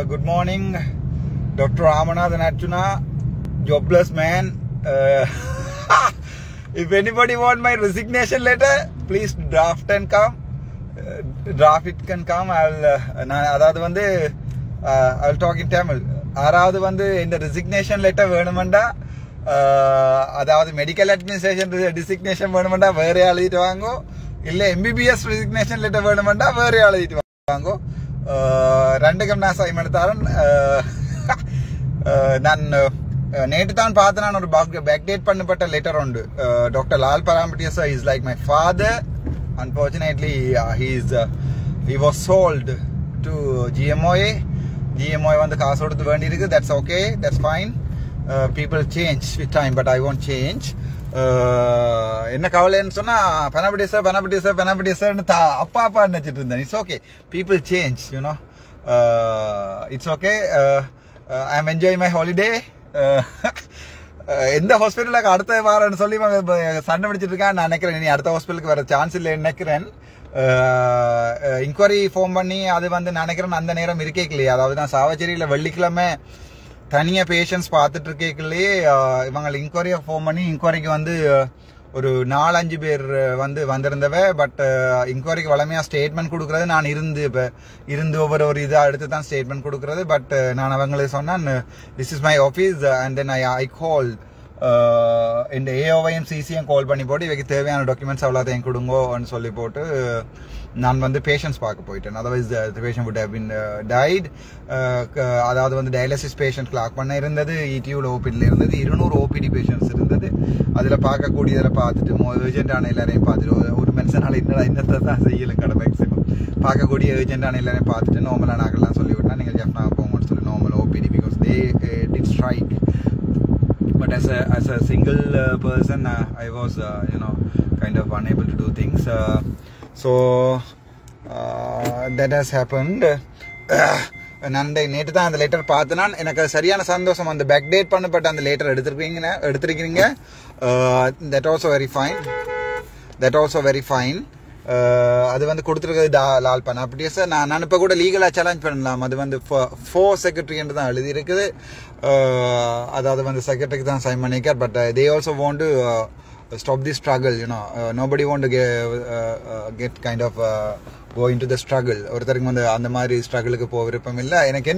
Good morning, Dr. Ramanathan Arjuna, jobless man. If anybody want my resignation letter, please draft and come. Draft it can come. I'll talk in Tamil. அதாவது வந்து இந்த resignation letter வேணுமெண்டா, அதாவது medical administration resignation வேணுமெண்டா வேற எழுதிட்டு வாங்கோ, இல்லை எம்பிபிஎஸ் ரெசிக்னேஷன் லெட்டர் வேணுமெண்டா வேற எழுதிட்டு வாங்கோ. ரெண்டுக்கும் நான் சைன் எடுத்தாரன். நான் நேற்று தான் பார்த்தேன். நான் ஒரு பேக்டேட் பண்ணப்பட்ட லெட்டர் உண்டு. டாக்டர் லால் பராம்பட்டியா sir is like my father. Unfortunately he was sold to GMOA. GMOA வந்து காசு கொடுத்து வேண்டி இருக்கு. That's okay, that's fine. People change with time, but I won't change. என்ன கவலைன்னு சொன்னா பணப்பட்டி சார் அப்பா நினைச்சிட்டு இருந்தேன். It's okay, people change, you know. It's okay. I'm enjoying my holiday. எந்த ஹாஸ்பிட்டலுக்கு அடுத்த வாரம்னு சொல்லி சண்டை பிடிச்சிட்டு இருக்கேன். நான் நினைக்கிறேன் இனி அடுத்த ஹாஸ்பிட்டலுக்கு வர சான்ஸ் இல்லைன்னு நினைக்கிறேன். இன்கொயரி ஃபார்ம் பண்ணி அது வந்து நினைக்கிறேன் அந்த நேரம் இருக்கேக்கலையே, அதாவது நான் சாவச்சேரியில் வெள்ளிக்கிழமை தனியாக பேஷண்ட்ஸ் பார்த்துட்டு இருக்கேக்கலையே இவங்க இன்கொயரியை ஃபார்ம் பண்ணி இன்கொயரிக்கு வந்து ஒரு 4-5 பேர் வந்து வந்திருந்தவ. பட் இன்கொயரிக்கு வளமையாக ஸ்டேட்மெண்ட் கொடுக்குறது நான் இருந்து ஒவ்வொரு இதாக எடுத்து தான் ஸ்டேட்மெண்ட் கொடுக்குறது. பட் நான் அவங்களுக்கு சொன்னேன், this is my office and then I call இந்த ஏஓவையும் சிசியும் கால் பண்ணி போட்டு இவைக்கு தேவையான டாக்குமெண்ட்ஸ் அவ்வளோத்தையும் கொடுங்கோன்னு சொல்லி போட்டு நான் வந்து பேஷண்ட்ஸ் பார்க்க போயிட்டேன். Otherwise patient would have been died. அதாவது வந்து டயாலிசிஸ் பேஷண்ட் கிளாக் பண்ண இருந்தது, இடியூவில் ஓபிடியில் இருந்தது, 200 ஓபிடி பேஷண்ட்ஸ் இருந்தது. அதில் பார்க்கக்கூடியதில் பார்த்துட்டு ஏர்ஜென்டான எல்லாரையும் பார்த்துட்டு ஒரு மனுஷனால் இன்னத்தை தான் செய்யலும் கடை மேக்ஸிமம் பார்க்கக்கூடிய ஏர்ஜென்டான எல்லாரையும் பார்த்துட்டு நார்மலான ஆகலாம் சொல்லிவிட்டா நீங்கள் ஜெஃப்னா போங்கன்னு சொல்லி normal OPD because they did strike. But as a single person, I was kind of unable to do things. So that has happened. நான் நேற்று தான் அந்த லெட்டர் பார்த்தேன்னா எனக்கு சரியான சந்தோஷம். அந்த பேக் டேட் பண்ணப்பட்ட அந்த லெட்டர் எடுத்திருக்கீங்க. That also very fine. அது வந்து கொடுத்துருக்கிறது லால் பராம்பட்டியா சார். நான் இப்போ கூட லீகலாக சேலஞ்ச் பண்ணலாம். அது வந்து 4 செக்ரட்டரின்னு தான் எழுதி இருக்குது. அதாவது வந்து செக்ரட்டரிக்கு தான் சைன் பண்ணிக்கார். But they also want to stop the struggle. Nobody want to get kind of go into the struggle. ஒருத்தருக்கு வந்து அந்த மாதிரி ஸ்ட்ரகிளுக்கு போக விருப்பம் இல்லை. எனக்கு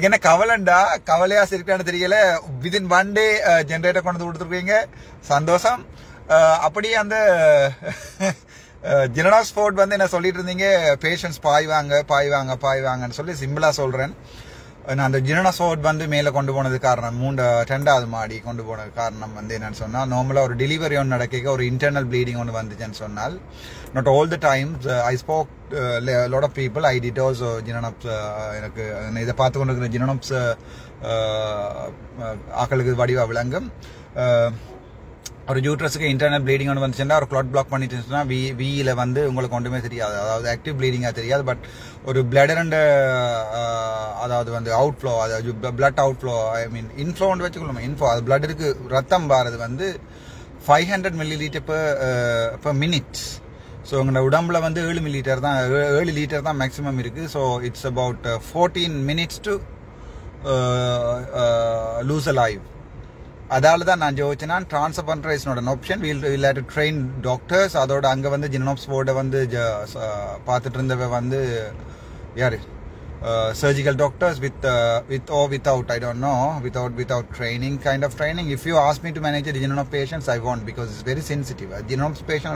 என்ன கவலைண்டா கவலையா சிரிக்கான்னு தெரியல. வித்தின் 1 day ஜென்ரேட்டர் கொண்டு வந்து கொடுத்துருக்கீங்க, சந்தோஷம். அப்படியே அந்த ஜெனடாஸ்போர்ட் வந்து என்ன சொல்லிட்டு இருந்தீங்க, பேஷண்ட்ஸ் பாய்வாங்கன்னு சொல்லி சிம்பிளா சொல்றேன். நான் அந்த ஜெனடாஸ்போர்ட் வந்து மேலே கொண்டு போனது காரணம் 2வது மாடி கொண்டு போனது காரணம் வந்து என்னன்னு சொன்னால், நார்மலாக ஒரு டெலிவரி ஒன்று நடக்க ஒரு இன்டர்னல் ப்ளீடிங் ஒன்று வந்துச்சுன்னு சொன்னால், not all the times I spoke lot of people. I did also ஜெனடாப்ஸ். எனக்கு இதை பார்த்து கொண்டு இருக்கிற ஜெனடாப்ஸ் ஆக்களுக்கு வடிவா விளங்கும். ஒரு யூட்ரஸுக்கு இன்டர்னல் ப்ளீடிங் ஒன்று வந்துச்சுன்னா ஒரு கிளாட் பிளாக் பண்ணிட்டுச்சுன்னா வியில் வந்து உங்களுக்கு ஒன்றுமே தெரியாது, அதாவது ஆக்டிவ் ப்ளீடிங்காக தெரியாது. பட் ஒரு பிளட் அண்ட் அதாவது வந்து அவுட்ஃப்ளோ, அதாவது பிளட் அவுட்ஃப்ளோ, ஐ மீன் இன்ஃப்ளோன்னு வச்சுக்கணும். அது பிளட்டுக்கு ரத்தம் பாரது வந்து 500 milliliter per minute. ஸோ உங்களோட உடம்புல வந்து 7 லிட்டர் தான் மேக்ஸிமம் இருக்குது. So it's about 14 minutes to lose a life. அதால தான் நான் ஜோதிச்சேன்னா ட்ரான்ஸ்ஃபர் பண்ணுற is not an option. Will have to train doctors. அதோட அங்கே வந்து ஜெனோப்ஸ் போர்டை வந்து பார்த்துட்டு இருந்தவ வந்து யார் surgical doctors with or without, I don't know, without training, kind of training. If you ask me to manage a genome patients, I won't, because it's very sensitive. A genome patient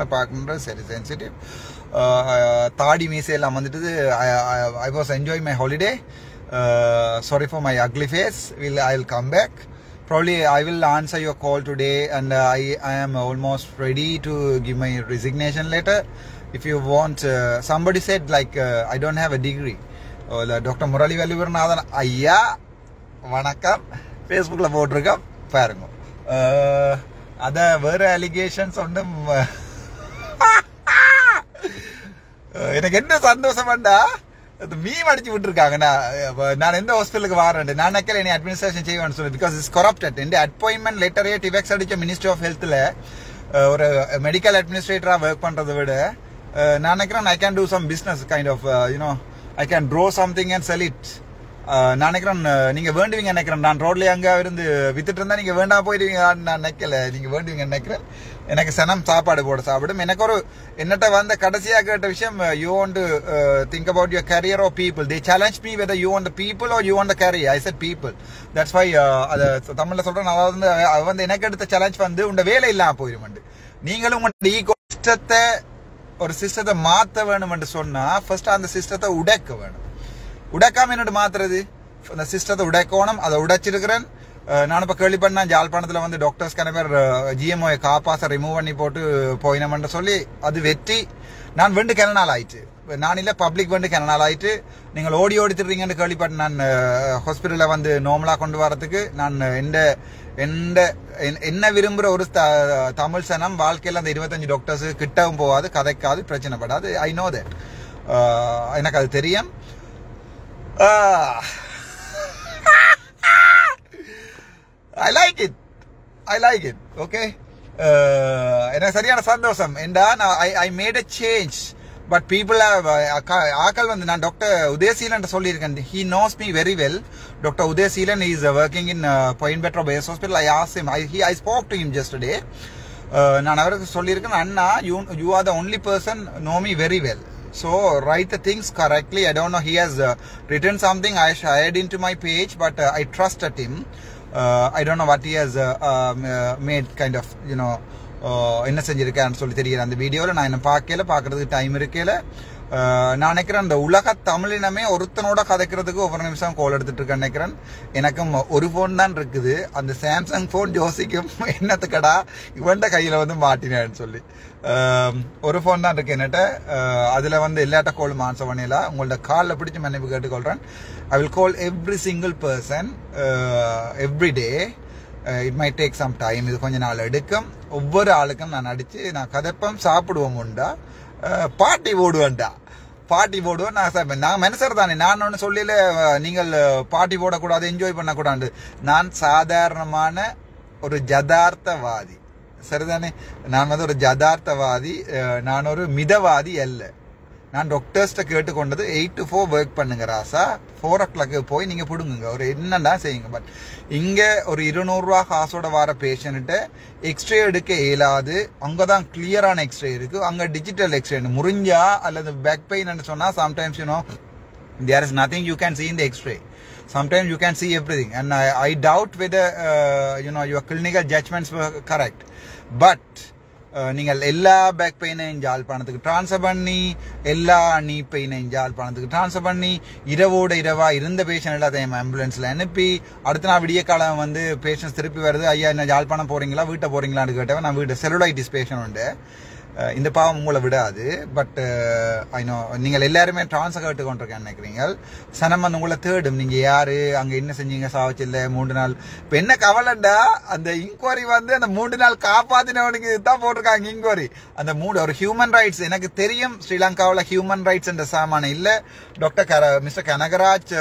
is very sensitive. Thadi meesela vandittu. I was enjoying my holiday. Sorry for my ugly face. I'll come back. Probably I will answer your call today, and I am almost ready to give my resignation letter. If you want, somebody said like I don't have a degree. Doctor Murali Vallivarnathan ஐயா வணக்கம், ஃபேஸ்புக்கில் போட்டிருக்கேன் பாருங்க. அதை வேறு allegations ஒன்றும் எனக்கு என்ன சந்தோஷம் வேண்டா, மீம் அடிச்சு விட்டுருக்காங்க. நான் எந்த ஹாஸ்பிட்டலுக்கு வரேன், நான் நினைக்கல என்னை அட்மினிஸ்ட்ரேஷன் செய்வேன்னு சொல்லி, பிகாஸ் இஸ் கரப்டட். இந்த அப்பாயின்மெண்ட் லெட்டரே டிவெக்ஸ் அடிச்ச மினிஸ்ட்ரி ஆஃப் ஹெல்த்தில் ஒரு மெடிக்கல் அட்மினிஸ்ட்ரேட்டராக ஒர்க் பண்ணுறதை விட நான் நினைக்கிறேன் I can do some business kind of I can draw something and sell it. நான் நினைக்கிறேன் நீங்க வேண்டுவீங்க நினைக்கிறேன். நான் ரோட்ல அங்க இருந்து வித்துட்டு இருந்தா நீங்க வேண்டாம் போயிடுவீங்க நான் நினைக்கல. நீங்க வேண்டுவீங்க நினைக்கிறேன். எனக்கு சனம் சாப்பாடு போட சாப்பிடும். எனக்கு ஒரு என்னட்ட வந்த கடைசியா கேட்ட விஷயம், you want to think about your career or people. They challenged me whether you want the people or you want the career. I said people. That's why அத தமிழ்ல சொல்றேன். அதாவது வந்து எனக்கு எடுத்த சேலஞ்ச் வந்து உங்க வேலை இல்லாம போயிடும். நீங்களும் உங்க ஈகோ சிஸ்டத்தை ஒரு சிஸ்டத்தை மாத்த வேணும் என்று சொன்னா ஃபர்ஸ்ட் அந்த சிஸ்டத்தை உடைக்க வேணும். உடைக்காம என்னோட மாத்துறது, அந்த சிஸ்டத்தை உடைக்கணும். அதை உடைச்சிருக்கிறேன். நான் இப்போ கேள்விப்பட்டேன் ஜாழ்ப்பாணத்தில் வந்து டாக்டர்ஸ் பேர் GMO காப்பாசை ரிமூவ் பண்ணி போட்டு போயினமென்று சொல்லி அது வெற்றி. நான் வெண்டு கிண நாள் ஆயிடுச்சு. நான் இல்லை பப்ளிக் வெண்டு கிண நாள் ஆயிட்டு நீங்கள் ஓடி திட்டுறீங்கன்னு கேள்விப்பட்டேன். நான் ஹாஸ்பிட்டலில் வந்து நார்மலாக கொண்டு வரதுக்கு நான் என்ன விரும்புகிற ஒரு தமிழ் சனம் வாழ்க்கையில் அந்த 25 டாக்டர்ஸ் கிட்டவும் போகாது, கதைக்காது, பிரச்சனைப்படாது. I know that. எனக்கு அது தெரியும். I like it. Okay. எனக்கு சரியான சந்தோஷம். I made a change. But people have ஆக்கள் வந்து நான் டாக்டர் உதயசீலன் சொல்லியிருக்கேன். He knows me very well. Dr. Udayaseelan is working in Coimbatore Base Hospital. I asked him. I spoke to him yesterday. நான் அவருக்கு சொல்லியிருக்கேன், அண்ணா you are the only person know me very well. So write the things correctly. I don't know, he has written something I shared into my page, but I trusted him. I don't know what he has made kind of, you know, என்ன செஞ்சிருக்கான்னு சொல்லி தெரியல. அந்த வீடியோவில் நான் என்ன பார்க்கறதுக்கு time இருக்கல. நான் நினைக்கிறேன் அந்த உலக தமிழினமே ஒருத்தனோட கதைக்கிறதுக்கு ஒவ்வொரு நிமிஷம் கோல் எடுத்துட்டு இருக்கேன் நினைக்கிறேன். எனக்கும் ஒரு ஃபோன் தான் இருக்குது. அந்த சாம்சங் ஃபோன் ஜோசிக்கும் என்னத்துக்கடா இவன்ட கையில் வந்து மாட்டினேன்னு சொல்லி ஒரு ஃபோன் தான் இருக்கு என்னட்ட. அதில் வந்து எல்லாட்ட கோலும் ஆன்சர் பண்ணிடலாம். உங்கள்ட்ட காலில் பிடிச்சி மன்னிப்பு கேட்டுக்கொள்கிறேன். I will call every single person every day. It may take some time. இது கொஞ்சம் நாள் எடுக்கும். ஒவ்வொரு ஆளுக்கும் நான் அடித்து நான் கதைப்பம் சாப்பிடுவோம் உண்டா, பாட்டி போடுவேன்டா, பாட்டி போடுவேன். நான் மனுஷர் தானே, நான் ஒன்று சொல்லல நீங்கள் பாட்டி போடக்கூடாது, என்ஜாய் பண்ணக்கூடாது. நான் சாதாரணமான ஒரு ஜதார்த்தவாதி, சரிதானே? நான் வந்து ஒரு ஜதார்த்தவாதி, நான் ஒரு மிதவாதி அல்ல. நான் டாக்டர்ஸ்ட்ட கேட்டுக்கொண்டது 8 to 4 ஒர்க் பண்ணுங்க ராசா, 4 o'clock போய் நீங்கள் பிடுங்குங்க, ஒரு என்னடா செய்யுங்க. பட் இங்கே ஒரு 200 ரூபா காசோட வர பேஷண்ட்டை எக்ஸ்ரே எடுக்க இயலாது. அங்கே தான் கிளியரான எக்ஸ்ரே இருக்கு, அங்கே டிஜிட்டல் எக்ஸ்ரே. முறிஞ்சா அல்லது பேக் பெயின் சொன்னால் sometimes you know there is nothing you can see in the x-ray. Sometimes you can see everything, and I doubt whether you know your clinical judgments were correct. But நீங்கள் எல்லா back பெயினையும் ஜாழ்ப்பாணத்துக்கு transfer பண்ணி, எல்லா நீ பெயினையும் ஜாழ்ப்பாணத்துக்கு transfer பண்ணி, இரவா இருந்த patient எல்லாத்தையும் ஆம்புலன்ஸில் அனுப்பி, அடுத்த நாள் விடிய காலம் வந்து பேஷண்ட்ஸ் திருப்பி வருது, ஐயா என்ன ஜாழ்ப்பாணம் போகிறீங்களா, வீட்டை போகிறீங்களான்னு கேட்டவன், நான் வீட்டு செலுலைட்டிஸ் பேஷண்ட் உண்டு, இந்த பாவம் உங்களை விடாது. பட் ஐநோ நீங்கள் எல்லாருமே ட்ரான்ஸ்ஃபர் கேட்டு கொண்டிருக்கேன் நினைக்கிறீங்க. சனம் வந்து உங்களை தேடும், நீங்கள் யார், அங்கே என்ன செஞ்சீங்க, சாவச்சில்லை 3 நாள். இப்போ என்ன கவலைண்டா, அந்த இன்கொயரி வந்து அந்த 3 நாள் காப்பாற்றினவனுக்கு தான் போட்டிருக்காங்க இன்கொயரி. அந்த ஒரு ஹியூமன் ரைட்ஸ், எனக்கு தெரியும் ஸ்ரீலங்காவில் ஹியூமன் ரைட்ஸ் என்ற சாமான இல்லை. Doctor mister Kanagaraj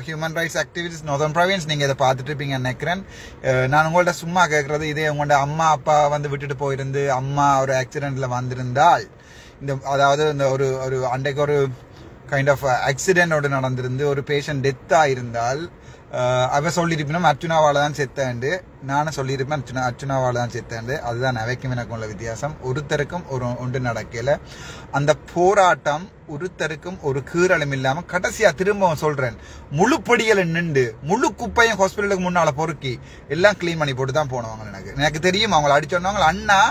human rights activities northern province, நீங்கள் இதை பார்த்துட்டு இருப்பீங்கன்னு நினைக்கிறேன். நான் உங்கள்ட்ட சும்மா கேட்குறது, இதே உங்களோட அம்மா அப்பா வந்து விட்டுட்டு போயிருந்து, அம்மா ஒரு ஆக்சிடென்ட்ல வந்திருந்தால், இந்த அதாவது இந்த ஒரு அன்றைக்கு ஒரு கைண்ட் ஆஃப் ஆக்சிடென்ட் நடந்திருந்து ஒரு பேஷண்ட் டெத் ஆயிருந்தால், அவ சொல்லியிருப்பினும் அர்ச்சுனாவால தான் செத்தாண்டு, நானும் சொல்லியிருப்பேன் அர்ச்சுனாவால தான் செத்தாண்டு. அதுதான் அவைக்கும் எனக்கு உள்ள வித்தியாசம். ஒருத்தருக்கும் ஒன்று நடக்கல. அந்த போராட்டம் ஒருத்தருக்கும் ஒரு கீறலும் இல்லாம கடைசியா திரும்பவும் சொல்றேன், முழு படிகளை நின்று முழு குப்பையும் ஹாஸ்பிட்டலுக்கு முன்னால பொறுக்கி எல்லாம் கிளீன் பண்ணி போட்டு தான் போனவங்க. எனக்கு தெரியும் அவங்களை அடிச்சோன்னவங்க, அண்ணா